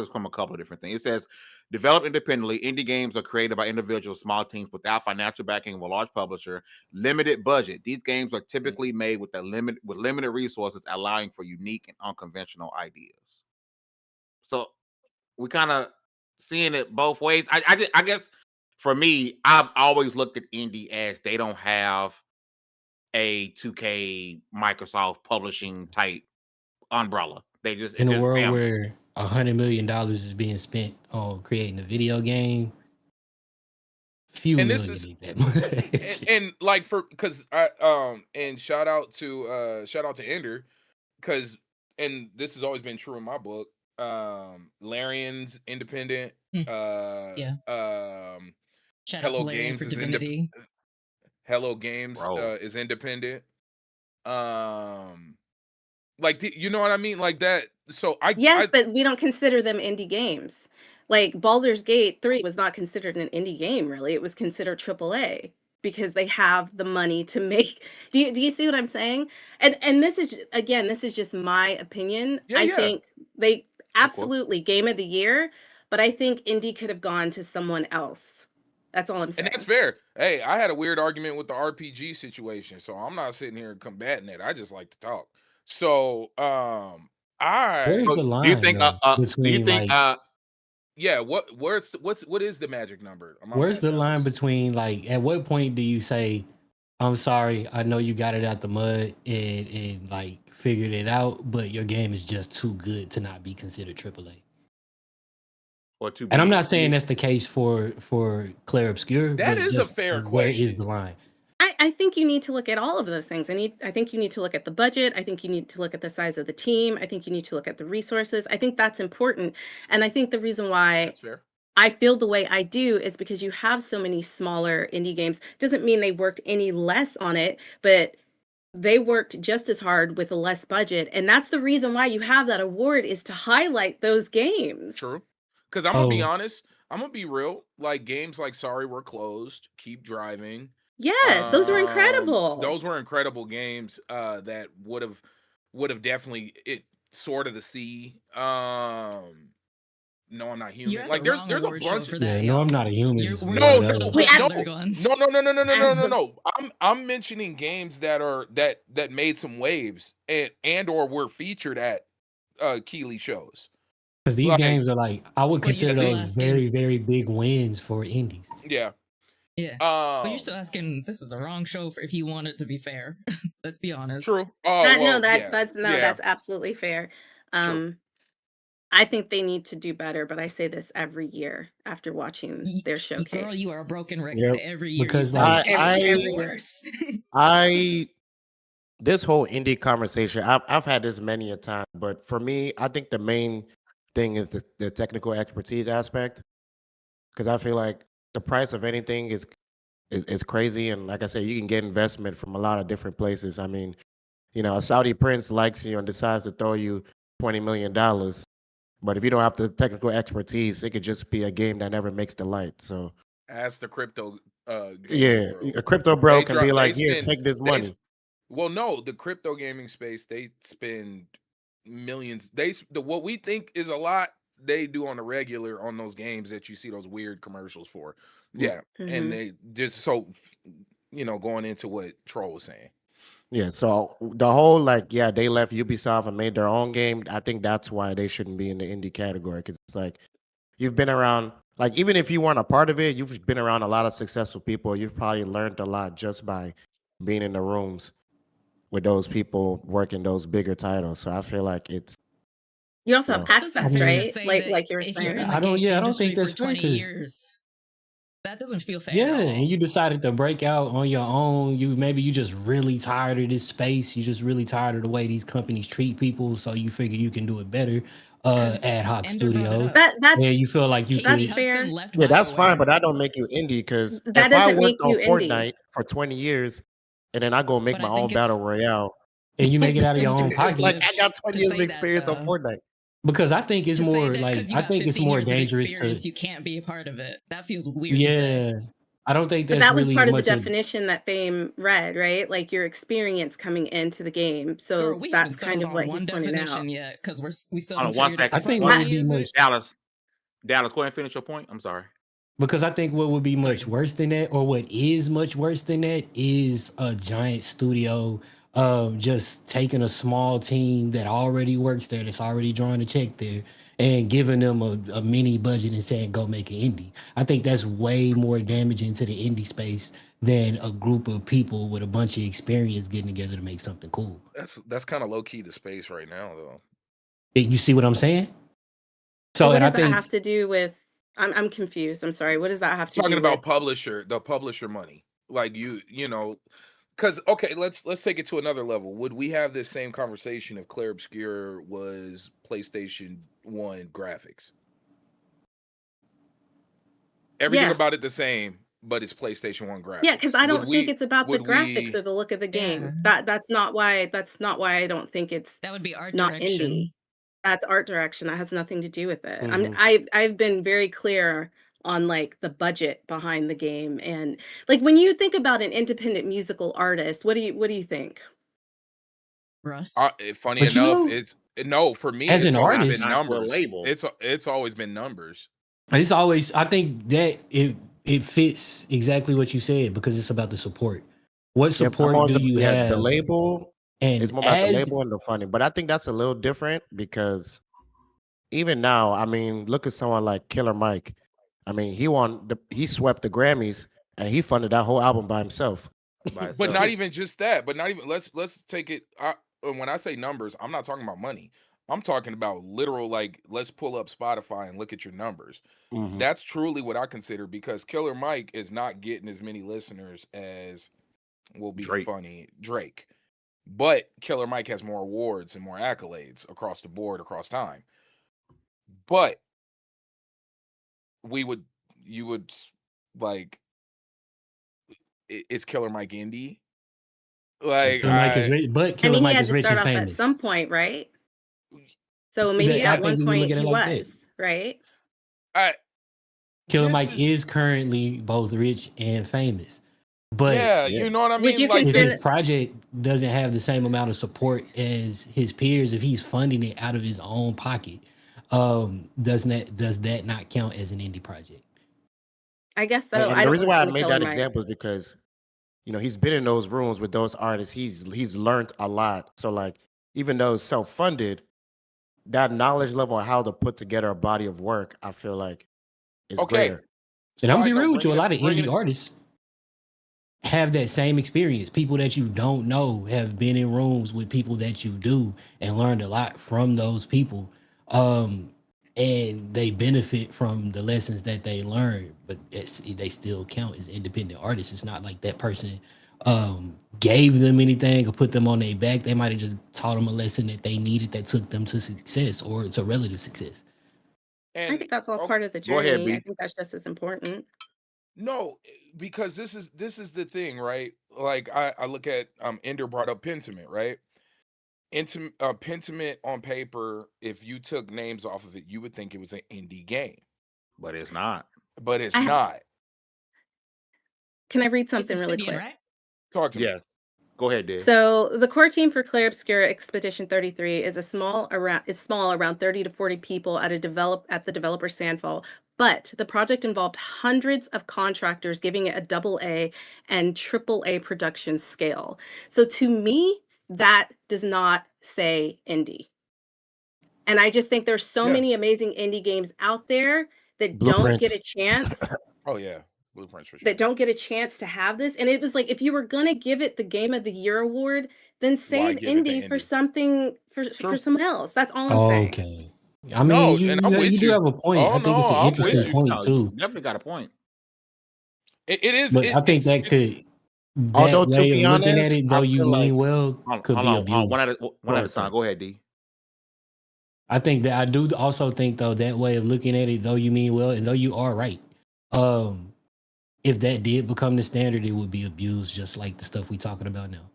from a couple of different things. It says developed independently. Indie games are created by individuals, small teams without financial backing of a large publisher. Limited budget. These games are typically made with limited resources, allowing for unique and unconventional ideas. So we kind of seeing it both ways. I guess for me, I've always looked at indie as they don't have a 2K Microsoft publishing type umbrella. They just in a world where $100 million is being spent on creating a video game. And like because and shout out to Ender because and this has always been true in my book. Larian's independent. Hello Games is independent. Hello Games is independent. Like you know what I mean, like that. So but we don't consider them indie games. Like Baldur's Gate 3 was not considered an indie game, really. It was considered AAA because they have the money to make. Do you see what I'm saying? And this is just my opinion. I think they absolutely game of the year, but I think indie could have gone to someone else. That's all I'm saying. And that's fair. Hey, I had a weird argument with the RPG situation, so I'm not sitting here combating it. I just like to talk. So, Where's So the line do you think though, do you between think like yeah, what is the magic number? I'm where's the mad, line Dallas. between like at what point do you say, I'm sorry, I know you got it out the mud and like figured it out, but your game is just too good to not be considered AAA? or to And I'm be not saying that's the case for Clair Obscur, That but is a just fair where is question. the line? I think you need to look at all of those things. I think you need to look at the budget. I think you need to look at the size of the team. I think you need to look at the resources. I think that's important. And I think the reason why That's fair. I feel the way I do is because you have so many smaller indie games. Doesn't mean they worked any less on it, but they worked just as hard with a less budget. And that's the reason why you have that award, is to highlight those games. True. Because I'm gonna be Oh, honest, I'm gonna be real. Like games like Sorry We're Closed, Keep Driving. Yes, those were incredible. Those were incredible games that would have definitely it sort of the sea. No, I'm not You're human. at Like the wrong there's a award show bunch. for yeah, that, no, y'all. I'm not a human. We're No, going for the We white act- other ones. no. I'm mentioning games that are that made some waves and or were featured at Keeley shows. Because these Like, games are like, I would But you're consider still those asking. very, very big wins for indies. yeah. Yeah. But you're Um, still asking, this is the wrong show if you want it to be fair. Let's be honest. true. That's absolutely fair. True. I think they need to do better, but I say this every year after watching their showcase. Girl, you are a broken record. Yep. Every year Because, you say like, every worse. This whole indie conversation, I've had this many a time, but for me, I think the main thing is the technical expertise aspect, because I feel like the price of anything is crazy, and like I said, you can get investment from a lot of different places. I mean, a Saudi prince likes you and decides to throw you $20 million, but if you don't have the technical expertise, it could just be a game that never makes the light. So As the crypto yeah, bro. a crypto bro They can drop- be they like, here, spend- take this they money. s- Well, no, the crypto gaming space, they spend millions. What we think is a lot, they do on the regular on those games that you see those weird commercials for. Yeah. Mhm. And they just going into what Troll was saying. Yeah, so the whole they left Ubisoft and made their own game. I think that's why they shouldn't be in the indie category, because it's like you've been around, like even if you weren't a part of it, you've been around a lot of successful people. You've probably learned a lot just by being in the rooms with those people working those bigger titles. So I feel like it's You also No. have That doesn't access, fair to right? say Like that you were if you're saying. in the I don't- game yeah, I don't industry think that's for fair, 20 'cause- years. That doesn't feel fair. Yeah, at all. and you decided to break out on your own. Maybe you just really tired of this space. You just really tired of the way these companies treat people. So you figure you can do it better. 'Cause Ad hoc Ender brought it studios. up. That's Yeah, you feel like you Casey That's could. Hudson fair. left yeah, that's fine, BioWare. but that don't make you indie, because That if I doesn't make worked on you indie. Fortnite for 20 years and then I go make But my I think own battle it's- royale, And you make it out of your own it's pocket. like I got 20 To years of say that, experience on though. Fortnite. Because I think it's To say more that like, 'cause you I got think it's 15 more years of dangerous experience, to. you can't be a part of it. That feels weird to say. Yeah. I don't think But that's that was really part of the much of. definition that Fame read, right? Like your experience coming into the game. So Girl, we haven't that's kind settled of on what one he's pointing definition out. yet, because we still Hold haven't on one figured out second. I think what what Why- would be is much. it? Dallas, go ahead and finish your point. I'm sorry. Because I think what would be much Sorry. worse than that, or what is much worse than that, is a giant studio just taking a small team that already works there, that's already drawing a check there, and giving them a mini budget and saying, go make an indie. I think that's way more damaging to the indie space than a group of people with a bunch of experience getting together to make something cool. That's kind of low key the space right now, though. You see what I'm saying? So, So what and I does that think have to do with? I'm confused. I'm sorry. What does that have to Talking do about with? the publisher money. Like because okay, let's take it to another level. Would we have this same conversation if Clair Obscur was PlayStation 1 graphics? Everything Yeah. about it the same, but it's PlayStation 1 graphics. Yeah, because I don't Would think we- it's about the would graphics we- or the look of the game. Yeah. That's not why I don't think it's That would be art not direction. indie. That's art direction. That has nothing to do with it. Mhm. I've been very clear on like the budget behind the game, and like when you think about an independent musical artist, what do you think? Russ. funny But you enough, know, for me, as it's an always artist- been Not for a numbers. label. It's always been numbers. it's always, I think that it fits exactly what you said because it's about the support. What I'm support always do you the have? label. And It's more about the as label and the funding. But I think that's a little different because even now, I mean, look at someone like Killer Mike. I mean, he swept the Grammys and he funded that whole album by himself. By But itself. not even just that. But not even let's take it. When I say numbers, I'm not talking about money. I'm talking about literal, like, let's pull up Spotify and look at your numbers. Mhm. That's truly what I consider, because Killer Mike is not getting as many listeners as will be Drake. funny Drake. But Killer Mike has more awards and more accolades across the board, across time. But you would like, is Killer Mike indie? Like, Killer Mike is rich, but I Killer mean, he Mike had is to rich start and off at famous. some point, right? So maybe I at one think when you look point at it he like that. was, right? Killer this Mike is currently both rich and famous. But yeah, you know what I mean? Would you Like, if his consider? project doesn't have the same amount of support as his peers, if he's funding it out of his own pocket, does that not count as an indie project? I guess And, so. and I the don't reason why I listen to made Killer that Mike. example is because, you know, he's been in those rooms with those artists. He's learned a lot. So like, even though it's self-funded, that knowledge level on how to put together a body of work, I feel like is okay. greater. And I'm gonna Side be note, real with you, a bringing lot of bringing indie it- artists have that same experience. People that you don't know have been in rooms with people that you do and learned a lot from those people. And they benefit from the lessons that they learn, but they still count as independent artists. It's not like that person gave them anything or put them on their back. They might have just taught them a lesson that they needed that took them to success or to relative success. I and think that's all oh, part of the Go ahead, journey. I B. think that's just as important. no, because this is the thing, right? Like, I look at Ender brought up Pentiment, right? Pentiment on paper, if you took names off of it, you would think it was an indie game, But it's not. but it's I- not. Can I read It's something really Obsidian, quick? right? Talk to me. Yes. Go ahead, Dave. So the core team for Clair Obscur Expedition 33 is small, around 30 to 40 people at the developer Sandfall. But the project involved hundreds of contractors, giving it a AA and AAA production scale. So to me, that does not say indie. And I just think there's so Yeah. many amazing indie games out there that don't Blueprints. get a chance. Oh yeah, Blueprints for sure. That don't get a chance to have this. And it was like, if you were gonna give it the Game of the Year award, then save give it the indie for indie? something for True. someone else. That's all I'm saying. Okay. I No, mean, and I'm with you do you. have a point. Oh, I think it's no, an I'm with interesting you. point No, you too. definitely got a point. It is. But I think that Although, to way of be looking honest, at it, I though you feel mean like- well, Hold could be on, abused. one at a Go time. ahead, Go ahead, D. I think that I do also think though that way of looking at it, though you mean well, and though you are right, if that did become the standard, it would be abused, just like the stuff we talking about now.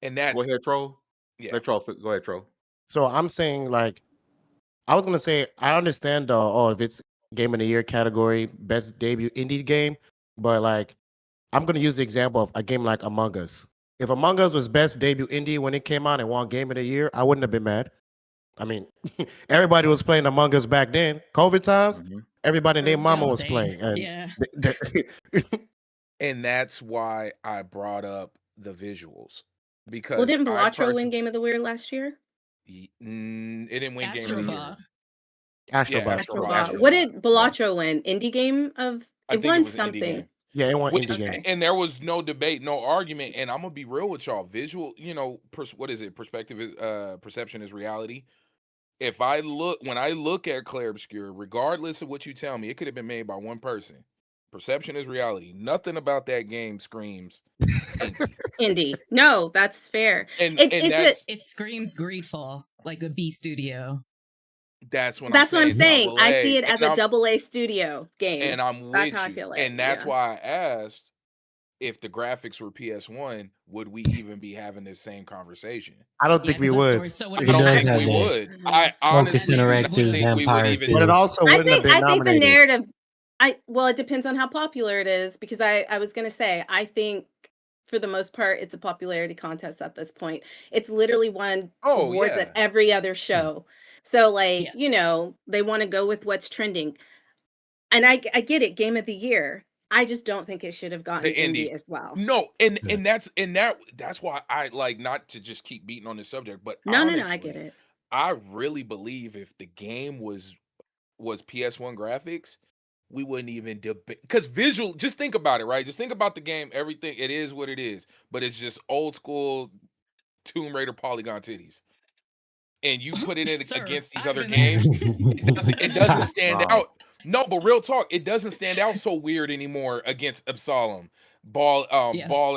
And that's Go ahead, Troll. yeah. Let Troll. Go ahead, Troll. So I'm saying, like, I was gonna say I understand if it's game of the year category, best debut indie game, but like I'm gonna use the example of a game like Among Us. If Among Us was best debut indie when it came out and won game of the year, I wouldn't have been mad. I mean, everybody was playing Among Us back then. COVID times, everybody named Mama was Dang. playing. And Yeah. And that's why I brought up the visuals, because Well, didn't I Bellotro win Game of the Year last year? It didn't win Game of the Year. Astrobot. Astrobot. Astrobot. What did Bellotro win? Indie game of I it think won it was an indie something. game. Yeah, it won Which, indie game. and there was no debate, no argument. And I'm gonna be real with y'all. Visual, what is it? Perspective is perception is reality. If when I look at Clair Obscur, regardless of what you tell me, it could have been made by one person. Perception is reality. Nothing about that game screams Indie. No, that's fair. And It screams Greedfall, like a B studio. That's what That's what I'm saying. double I A. see it as And a AA studio game. And I'm That's with how you. I feel like. And that's yeah. why I asked if the graphics were PS1, would we even be having this same conversation? I don't think we would. I don't think we would. I honestly do not think we would even. But it also wouldn't have been I think the nominated. narrative. It depends on how popular it is, because I was gonna say I think for the most part it's a popularity contest at this point. It's literally won awards at every other show. So like they want to go with what's trending, and I get it. Game of the Year. I just don't think it should have gotten The indie. indie as well. No, and that's why I like, not to just keep beating on this subject, but No, honestly, I get it. I really believe if the game was PS1 graphics, we wouldn't even debate, because visual. Just think about it, right? Just think about the game. Everything, it is what it is, but it's just old school Tomb Raider polygon titties. And you put it in Sir, against these I've other been there. games, it doesn't stand Wow. out. No, but real talk, it doesn't stand out so weird anymore against Absalom, Ball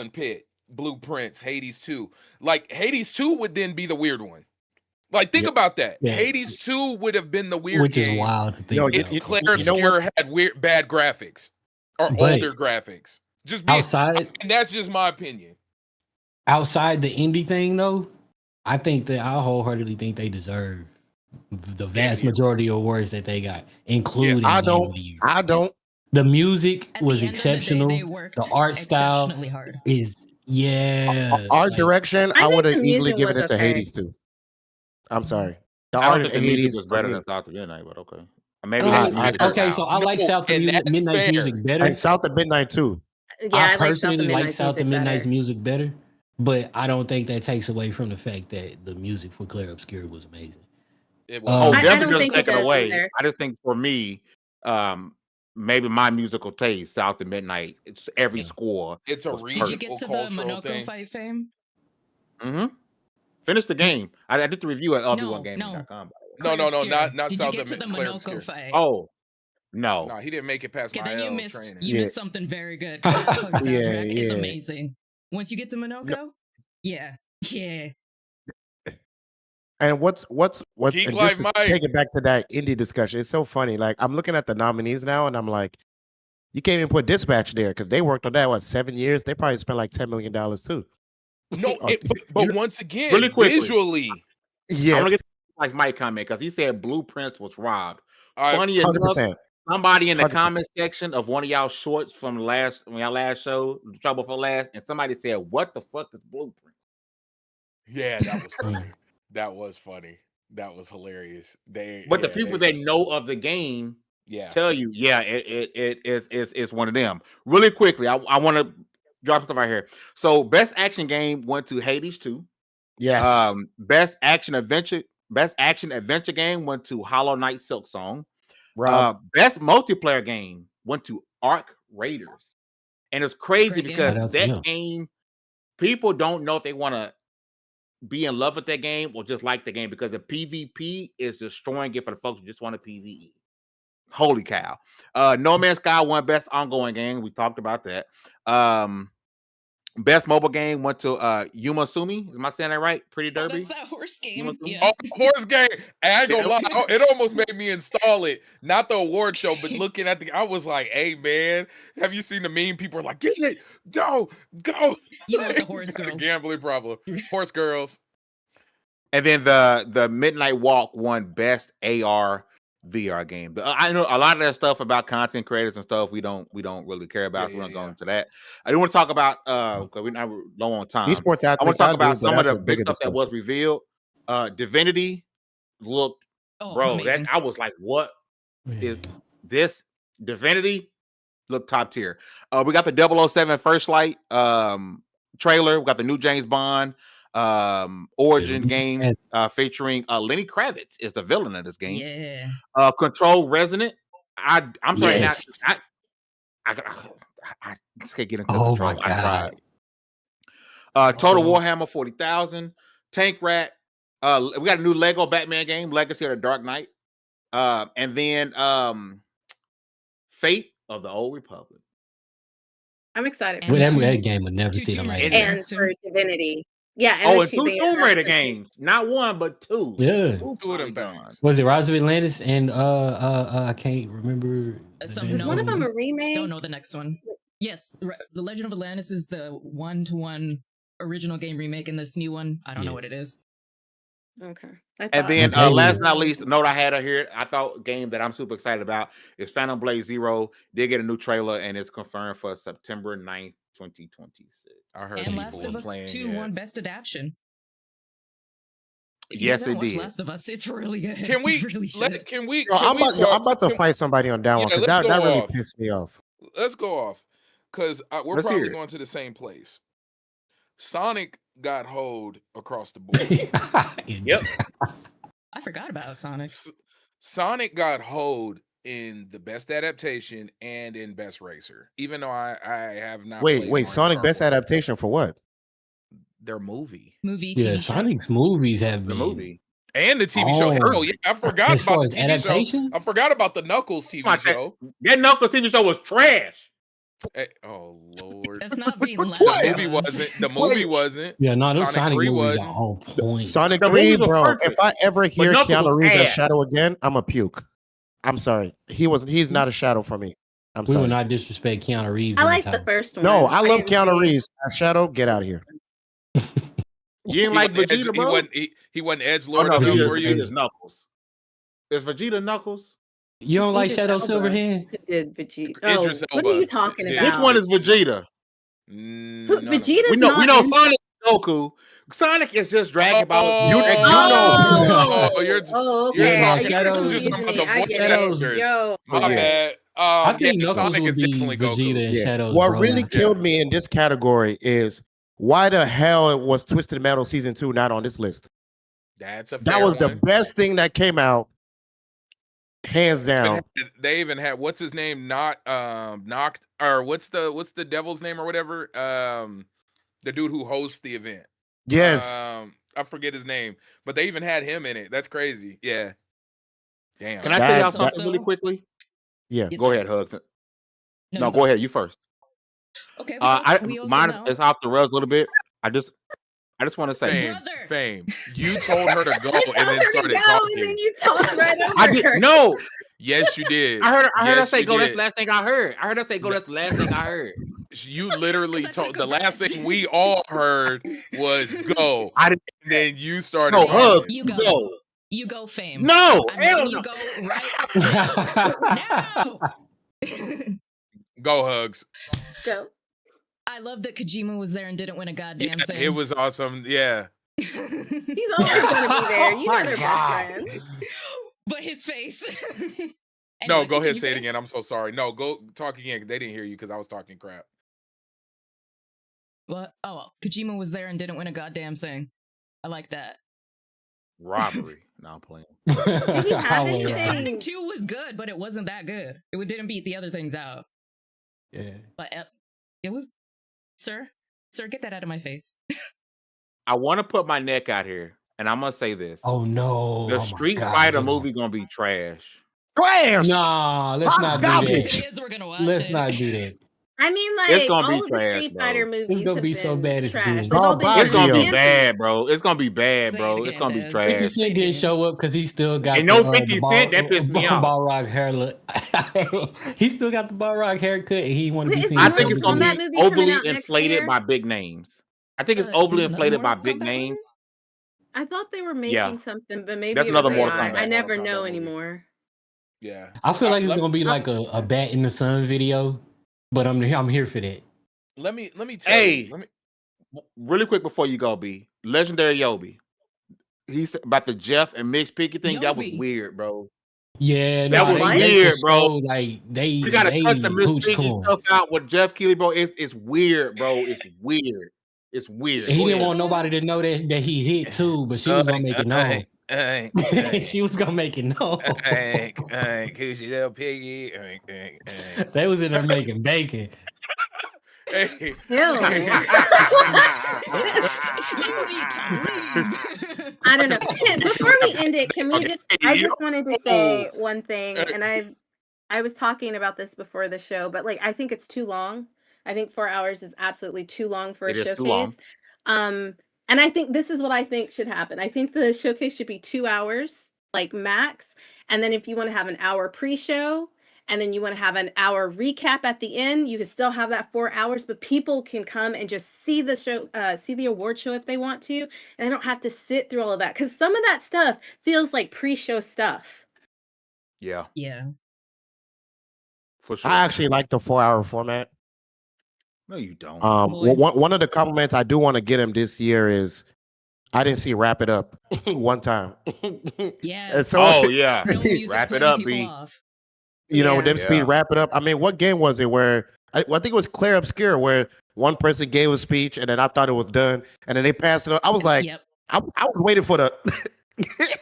and Pit, Blueprints, Hades 2. Like Hades 2 would then be the weird one. Like, think about that. Yeah. Hades 2 would have been the weird Which game. is wild to think about. Clair Obscur had weird, bad graphics or But older graphics. Just being, outside, and that's just my opinion. outside the indie thing, though, I wholeheartedly think they deserve the vast majority of awards that they got, including I Game of don't. the Year. I don't. The music At was the end of the day, exceptional. they worked The art style exceptionally hard. is Art like, direction. I I think would the have easily music given was it to okay. Hades too. I'm sorry. The I don't art think in the music Hades was for better me. than South of Midnight, but okay. Maybe Uh, it's music okay, now. so I like No, South of and that's Midnight's fair. music better. And South of Midnight too. Yeah, I I like South of personally like Midnight's South of music Midnight's better. music better, but I don't think that takes away from the fact that the music for Clair Obscur was amazing. It Oh, was. I definitely don't doesn't think it take it does away. either. I just think for me, maybe my musical taste, South of Midnight, it's every score. It's a was Did you regional get to the cultural Monoko thing. fight fame? Mm-hmm. Finish the game. I did the review at No, lv1gaming.com. No, Clair no, Obscur. not Did you South get of to the Clair Monoko Obscur. fight? Oh, no. No, he didn't make it past Okay, my then you L missed training. you Yeah. missed something very good. 'cause that hook Yeah, soundtrack is yeah. amazing. Once you get to Monoko, yeah. And what's Geek and Life just to Mike. take it back to that indie discussion, it's so funny. Like I'm looking at the nominees now, and I'm like, you can't even put Dispatch there because they worked on that 7 years. They probably spent like $10 million too. No, Oh, but You know, once again, really quickly. visually, I yeah, want to get like Mike comment because he said Blueprints was robbed. I Funny enough, 100%. somebody in the 100%. comment section of one of y'all shorts from y'all last show, Trouble for Last, and somebody said, "What the fuck is Blueprint?" yeah, that was funny. That was funny. That was hilarious. But the people that know of the game yeah, tell you, yeah, it's one of them. Really quickly, I want to drop stuff right here. So, best action game went to Hades 2. Yes. Best action adventure game went to Hollow Knight Silk Song. Rob. Best multiplayer game went to Arc Raiders. And it's crazy Great game. because Shout out to that him. game, people don't know if they want to be in love with that game or just like the game because the PvP is destroying it for the folks who just want a PvE. Holy cow. No Man's Sky won best ongoing game. We talked about that. Best mobile game went to Yuma Sumi. Am I saying that right? Pretty Oh, Derby. that's that horse game. Yuma Sumi? Yeah. Oh, horse game. I ain't gonna lie. It almost made me install it. Not the award show, but looking at I was like, "Hey, man, have you seen the meme? People are like, get it, go." You want the horse Got a girls. gambling problem. Horse girls. And then the Midnight Walk won best AR VR game. But I know a lot of that stuff about content creators and stuff we don't really care about. So we're not going into that. I do want to talk about because we're not low on time. Esports I want to talk about some of the big bigger stuff that was discussion. revealed. Divinity looked, bro. Amazing. That I was like, what is this? Divinity looked top tier. We got the 007 First Light trailer. We got the new James Bond origin game featuring Lenny Kravitz is the villain of this game. Yeah. Control Resonant. I'm sorry. Yes. I can't get into Oh Control. my I God. tried. Total Warhammer 40,000. Tank Rat. We got a new Lego Batman game, Legacy of the Dark Knight. And then Fate of the Old Republic. I'm excited. And Well, two- that game would never two see the Tomb light. Raider of day. And games, too. for Divinity. Yeah. And the two they Tomb announced Raider the- games. Not one, but two. Yeah. Two of them things. Was it Rise of Atlantis and I can't remember. Some Is one of them a remake? Don't know the next one. Yes, The Legend of Atlantis is the one-to-one original game remake, and this new one, I don't know what it is. Okay. And then last but not least, the note I had here, I thought game that I'm super excited about is Phantom Blade Zero. Did get a new trailer and it's confirmed for September 9th, 2026. I heard And people Last of Us playing 2 it. won Best Adaption. If you Yes, haven't it watched did. Last of Us, it's really good. Can we You really should. can we I'm about to talk- fight somebody on that one Yeah, because let's that go really off. pissed me off. let's go off because we're Let's hear probably it. going to the same place. Sonic got hoed across the board. Yep. I forgot about Sonic. Sonic got hoed in the best adaptation and in best racer, even though I have not. Wait, played Sonic Mario best Kart 4. adaptation for what? Their movie. Movie, Yeah, TV show. Sonic's movies have The been movie. And the TV show. Oh. Hell yeah, I forgot As far about as the TV show. adaptations? I forgot about the Knuckles TV show. That Knuckles TV show was trash. Oh Lord. That's not being loud. The movie wasn't. The movie wasn't. Yeah, no, those Sonic Sonic 3 movies wasn't. are on point. Sonic The 3, movies were bro. perfect. If I ever hear Knuckles Keanu was Reeves as ass. Shadow again, I'm a puke. I'm sorry. He's not a Shadow for me. I'm We sorry. will not disrespect Keanu Reeves. I in like this the house. first one. No, I love agree. Keanu Reeves as Shadow. Get out of here. You didn't like wasn't Vegeta, bro? He wasn't edge Oh lord no, enough Vegeta- for you. Vegeta's Knuckles. Is Vegeta Knuckles? You don't like Idris Shadow Elba Silverhand? Did Vegeta? Oh, Idris what are Elba you talking did. about? Which one is Vegeta? Who, None of them. Vegeta's We know not in- Sonic is Goku. Sonic is just Dragon Ball. Oh, You know. oh, you're Oh, you're okay. Yeah, talking. Shadow- You're just talking about the I voice get Shadows. it. actors. Yo, My Yeah. bad. I think yeah, Knuckles Sonic would is be definitely Vegeta Goku. and Yeah. Shadow's What brother. really killed me in this category is why the hell was Twisted Metal Season 2 not on this list? That's a That fair was the one. best thing that came out, hands down. They even had what's his name? Not knocked or what's the devil's name or whatever? The dude who hosts the event. Yes. I forget his name, but they even had him in it. That's crazy. Yeah. Damn. Can I tell y'all That's something really quickly? Yeah. Yes, Go sir. ahead, Hugs. No, you go ahead. You first. Okay. Well, we also Mine know. is off the rails a little bit. I just want to say, Fame. You told her to go You and then told her to started go, talking. and then you talked right over I did her. no. Yes, you did. I heard her Yes, say you go. That's did. the last thing I heard. I heard her say go. That's the last thing I heard. You literally 'Cause I told took a the last breath. thing we all heard was go. I didn't. And then you started No, talking. Hug. You You go. go. You go, Fame. No, I'm hell letting no. you go right now. Go, Hugs. Go. I love that Kojima was there and didn't win a goddamn Yeah, thing. it was awesome. Yeah. He's always going to be there. You know they're best friends. But his face. No, Anyway, go ahead, continue, say it Fame. again. I'm so sorry. No, go talk again. They didn't hear you because I was talking crap. What? Oh, Kojima was there and didn't win a goddamn thing. I like that. Robbery. No, I'm playing. Did he have I'll wait. anything? Sonic 2 was good, but it wasn't that good. It didn't beat the other things out. Yeah. But it was, sir, get that out of my face. I want to put my neck out here, and I'm gonna say this: Oh no. the Oh, my Street God, Fighter get movie gonna be trash. Trash. Nah, let's Hot not do garbage. that. Kids were gonna watch Let's it. not do that. I mean, It's like gonna be all of the trash, Street bro. Fighter movies. It's gonna have be so been bad it's trash. good. Like, Oh, all the Bobby, It's gonna be Yankee- bad, bro. It's gonna be bad, Say bro. it It's again, gonna be Dez. 50 trash. Cent didn't show up because he still got And no the 50 Cent, that pissed me off. ball rock hair look. He still got the ball rock haircut and he want to be Is seen. he I Mortal think it's gonna Kombat be movie coming overly out next inflated year? by big names. I think it's There's overly another inflated by Mortal big Kombat names. movie? I thought they were making Yeah. something, but maybe That's it was another Mortal AI. Kombat. I never Mortal know Kombat movie. anymore. Yeah. I feel like it's Let- gonna be like a bat in the sun video, but I'm here for that. Let me tell Hey. you. Let me Really quick before you go, B. Legendary Yobi. He's about the Jeff and Mitch Picky thing. That was Yobi. weird, bro. Yeah, That nah, was they weird, for bro. sure, like they You gotta cut the Mitch hooch Picky corn. stuff out with Jeff Keighley, bro. It's weird, bro. It's weird. It's weird. And he Go didn't ahead. want nobody to know that he hit too, but she was gonna make it known. She was gonna make it known. Coochie little piggy. They was in there making bacon. Hey. Ew. You need to leave. I don't know. Before we end it, can we just? I just wanted to say one thing, and I was talking about this before the show, but like I think it's too long. I think 4 hours is absolutely too long for a It is too long. showcase. And I think this is what I think should happen. I think the showcase should be 2 hours, like max. And then if you want to have an hour pre-show, and then you want to have an hour recap at the end, you can still have that 4 hours, but people can come and just see the show, see the award show if they want to, and they don't have to sit through all of that. Because some of that stuff feels like pre-show stuff. Yeah, Yeah. for sure. I actually like the 4-hour format. No, you don't. Boy. One of the compliments I do want to get him this year is I didn't see Wrap It Up one time. Yeah. And so- Oh yeah. No music Wrap it putting up, people B. off. you know, with them Yeah. speed Yeah. wrap it up. I mean, what game was it where I think it was Clair Obscur where one person gave a speech and then I thought it was done and then they passed it up. I was like, Yep. I was waiting for the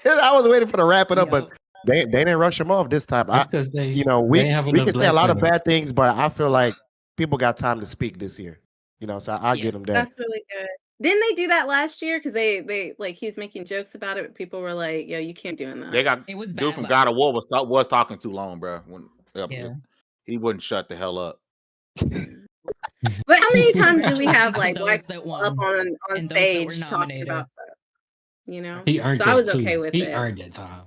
I was waiting for the wrap it up, but Yep. they didn't rush him off this time. That's because they, You know, they have we enough can say a black lot of women. bad things, but I feel like people got time to speak this year. You know, so I Yeah. get them that. That's really good. Didn't they do that last year? Because they like he was making jokes about it, but people were like, "Yo, you can't doing that." They got It was dude bad from luck. God of War was talking too long, bro. When Yeah. he wouldn't shut the hell up. But how many times do we have Congratulations to like black those that people up won on and those that were stage talking nominated. about stuff? You know, He earned so that I was too. okay with He it. earned that time.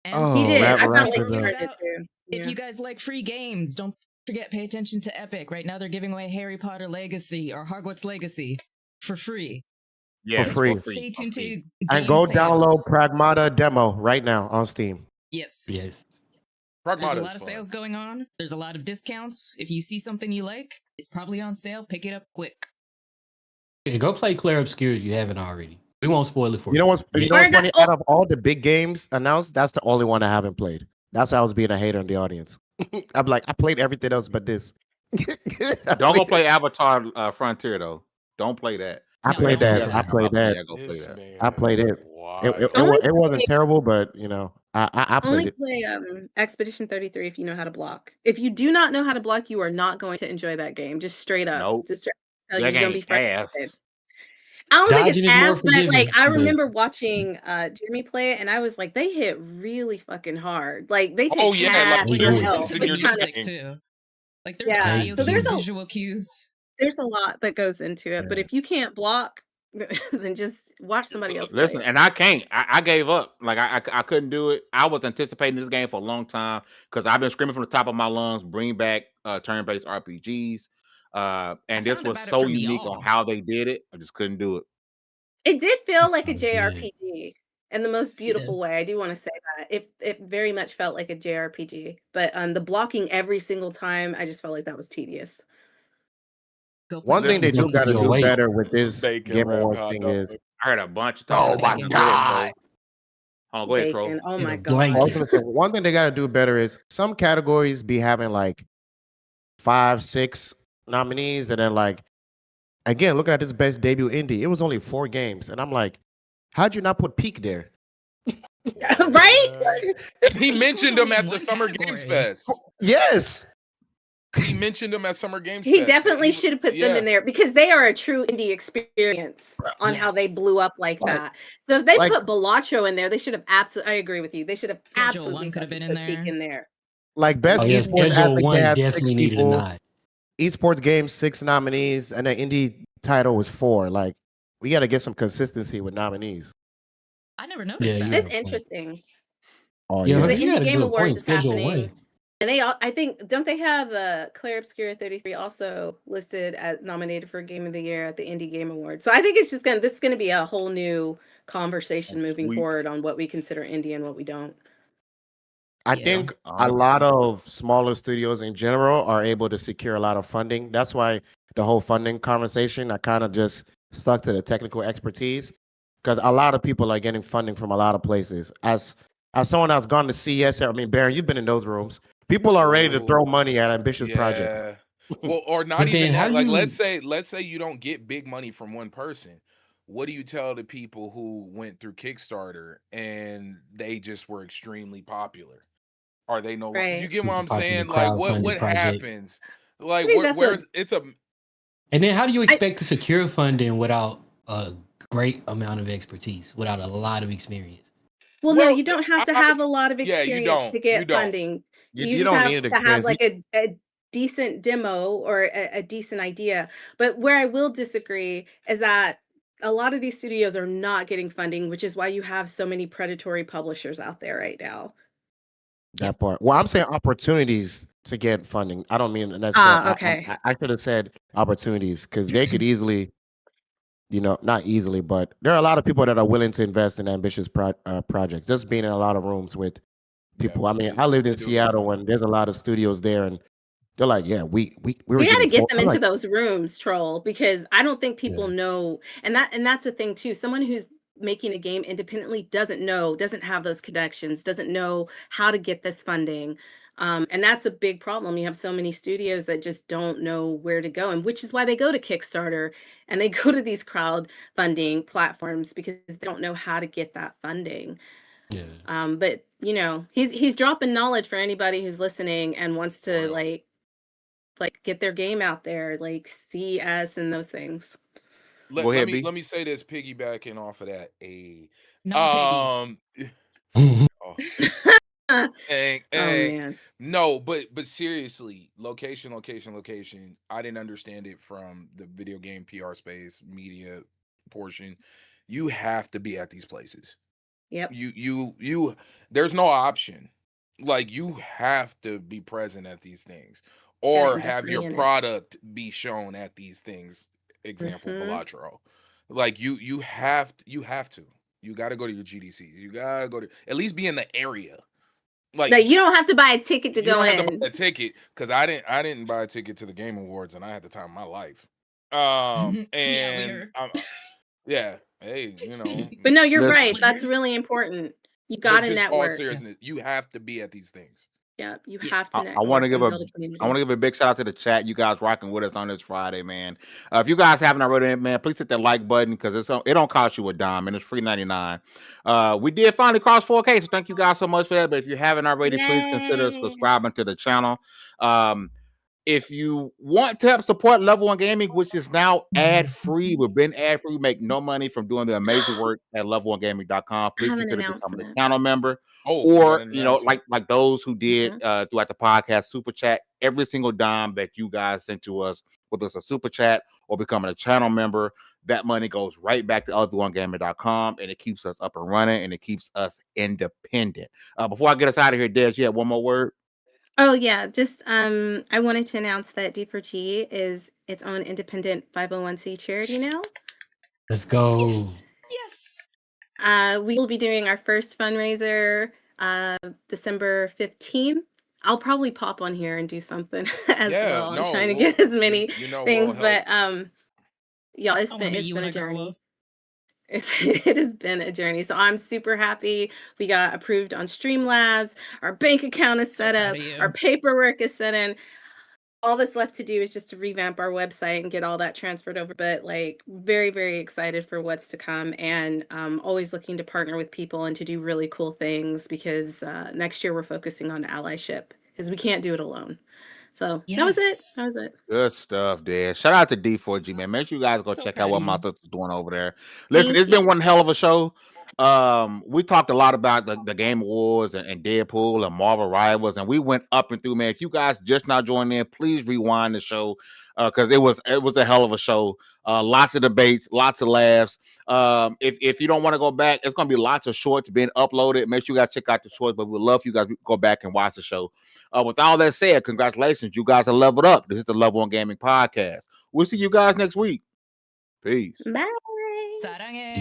And He did. wrap I felt like it he up. earned it too. If Yeah. you guys like free games, don't forget, pay attention to Epic. Right now they're giving away Harry Potter Legacy or Hogwarts Legacy for free. Yeah, For free. Stay tuned to game And go download sales. Pragmata demo right now on Steam. Yes. Yes. There's a Pragmata lot is of fun. sales going on. There's a lot of discounts. If you see something you like, it's probably on sale. Pick it up quick. Yeah, go play Clair Obscur if you haven't already. We won't spoil it for you. You know what's Yeah. funny? Out of all the big games announced, that's the only one I haven't played. That's why I was being a hater in the audience. I'm like, I played everything else but this. Don't go play Avatar Frontier though. Don't play that. I No, played don't that. play I that. played that. Yeah, go play This that. man I played it. is wild. It wasn't terrible, but you know, I played Only it. play Expedition 33 if you know how to block. If you do not know how to block, you are not going to enjoy that game. Just straight up. Nope. Just straight up, That you're gonna be game ass. frustrated. I don't think Dodging it's is more ass, but like forgiving, I but- remember watching Jeremy play it, and I was like, they hit really fucking hard. Like they take Oh, yeah, half like, your seriously, health. it's in The your It's kinda- music thing. too. Like there's Yeah, audio so there's cues, a visual cues. there's a lot that goes into it. But Yeah. if you can't block, then just watch somebody else play Listen, it. and I can't. I gave up. Like I couldn't do it. I was anticipating this game for a long time because I've been screaming from the top of my lungs, bring back turn-based RPGs. And this found was about it so from unique y'all. on how they did it. I just couldn't do it. It did feel like a sounds good. JRPG in the most beautiful way. I do want to say that it very much felt like a JRPG. But the blocking every single time, I just felt like that was tedious. Go One play thing they something do got to You'll do wait. better with this Bacon Game wrapped Awards hot thing dog. is, I heard a bunch of oh times. my Bacon. god! Oh, go ahead, Troll. Bacon. Oh In my a god. I was blanket. gonna say, one thing they got to do better is some categories be having like 5, 6 nominees, and then like again, looking at this best debut indie, it was only 4 games, and I'm like, how'd you not put Peak there? Right? He Peak mentioned was them only at in the one Summer category. Games Fest. Yes. He mentioned them at Summer Games He Fest. definitely should have put them in there because they are a true indie experience on how they Yes. blew up like Like- that. So if they like- put Balacho in there, they should have absolutely. I agree with you. They should have Schedule absolutely one could have fucking been in put Peak there. in there. Like best Oh yeah, esports Schedule epic, One they had 6 definitely needed a people. nod. Esports games 6 nominees, and the indie title was 4. Like we got to get some consistency with nominees. I never noticed Yeah, that. you It's have a point. interesting. Oh Yeah, yeah, The you Indie gotta Game do a Awards point is schedule happening. one. And I think, don't they have Clair Obscur 33 also listed as nominated for Game of the Year at the Indie Game Awards? So I think it's just this is gonna be a whole new conversation moving Sweet. forward on what we consider indie and what we don't. I Yeah. think a 100%. lot of smaller studios in general are able to secure a lot of funding. That's why the whole funding conversation, I kind of just stuck to the technical expertise because a lot of people are getting funding from a lot of places. As someone that's gone to CES, I mean, Baron, you've been in those rooms. People are ready to throw money at ambitious projects. Yeah. Well, or not But even then how that. Like, you- let's say you don't get big money from one person. What do you tell the people who went through Kickstarter and they just were extremely popular? Are they no? Right. You get what I'm Popular saying? Like, what crowdfunded project. happens? Like, think that's where's it's a And then how do you expect to secure funding without a great amount of expertise, without a lot of experience? Well, no, Well, you don't have to I- have a lot of yeah, you experience don't. to You get don't. funding. You just don't have need to have experience. like a decent demo or a decent idea. But where I will disagree is that a lot of these studios are not getting funding, which is why you have so many predatory publishers out there right now. That part. Well, I'm saying opportunities to get funding. I don't mean necessarily. Okay. I could have said opportunities because they could easily, not easily, but there are a lot of people that are willing to invest in ambitious projects. Just being in a lot of rooms with people. I mean, I lived in Seattle and there's a lot of studios there, and they're like, yeah, we were. You got to getting get full- them I'm into like, those rooms, Troll, because I don't think people Yeah. know, and that's a thing too. Someone who's making a game independently doesn't have those connections, doesn't know how to get this funding. And that's a big problem. You have so many studios that just don't know where to go, and which is why they go to Kickstarter and they go to these crowdfunding platforms, because they don't know how to get that funding. Yeah. But you know, he's dropping knowledge for anybody who's listening and wants to like get their game out there, like CS and those things. Go ahead, Let me say this, piggybacking off of that. No Man. No, but seriously, location. I didn't understand it from the video game PR space, media portion. You have to be at these places. Yep. You there's no option. Like, you have to be present at these things, or have your product be shown at these things. Example, Balatro. Like, you have to. You got to go to your GDCs. You got to go to at least be in the area. Like, you don't have to buy a ticket to go in. Have to buy a ticket, because I didn't buy a ticket to the Game Awards, and I had the time of my life. And yeah, hey, you know. But no, you're right. That's really important. You got to network. All seriousness, you have to be at these things. Yeah, you have to. I want to give a big shout out to the chat. You guys rocking with us on this Friday, man. If you guys haven't already, man, please hit that like button, because it don't cost you a dime, and it's free 99. We did finally cross 4K, so thank you guys so much for that. But if you haven't already, please consider subscribing to the channel. If you want to help support Level 1 Gaming, which is now ad-free, we've been ad-free, we make no money from doing the amazing work at level1gaming.com. Please consider becoming a channel member. Or, you know, like those who did throughout the podcast, super chat. Every single dime that you guys sent to us, whether it's a super chat or becoming a channel member, that money goes right back to level1gaming.com, and it keeps us up and running, and it keeps us independent. Before I get us out of here, Des, you have one more word? Oh yeah, just I wanted to announce that D4G is its own independent 501c charity now. Let's go. Yes. We will be doing our first fundraiser December 15th. I'll probably pop on here and do something as well. I'm trying to get as many things, but y'all, it's been a journey. It has been a journey. So I'm super happy. We got approved on Streamlabs. Our bank account is set up. Our paperwork is set in. All that's left to do is just to revamp our website and get all that transferred over. But like, very, very excited for what's to come, and always looking to partner with people and to do really cool things, because next year we're focusing on allyship, because we can't do it alone. So that was it. Good stuff, Dad. Shout out to D4G, man. Make sure you guys go check out what my sister's doing over there. Listen, it's been one hell of a show. We talked a lot about the Game Awards and Deadpool and Marvel Rivals, and we went up and through, man. If you guys just now joined in, please rewind the show, because it was a hell of a show. Lots of debates, lots of laughs. If you don't want to go back, it's gonna be lots of shorts being uploaded. Make sure you guys check out the shorts, but we'd love you guys to go back and watch the show. With all that said, congratulations, you guys are leveled up. This is the Level 1 Gaming Podcast. We'll see you guys next week. Peace. Bye. 사랑해.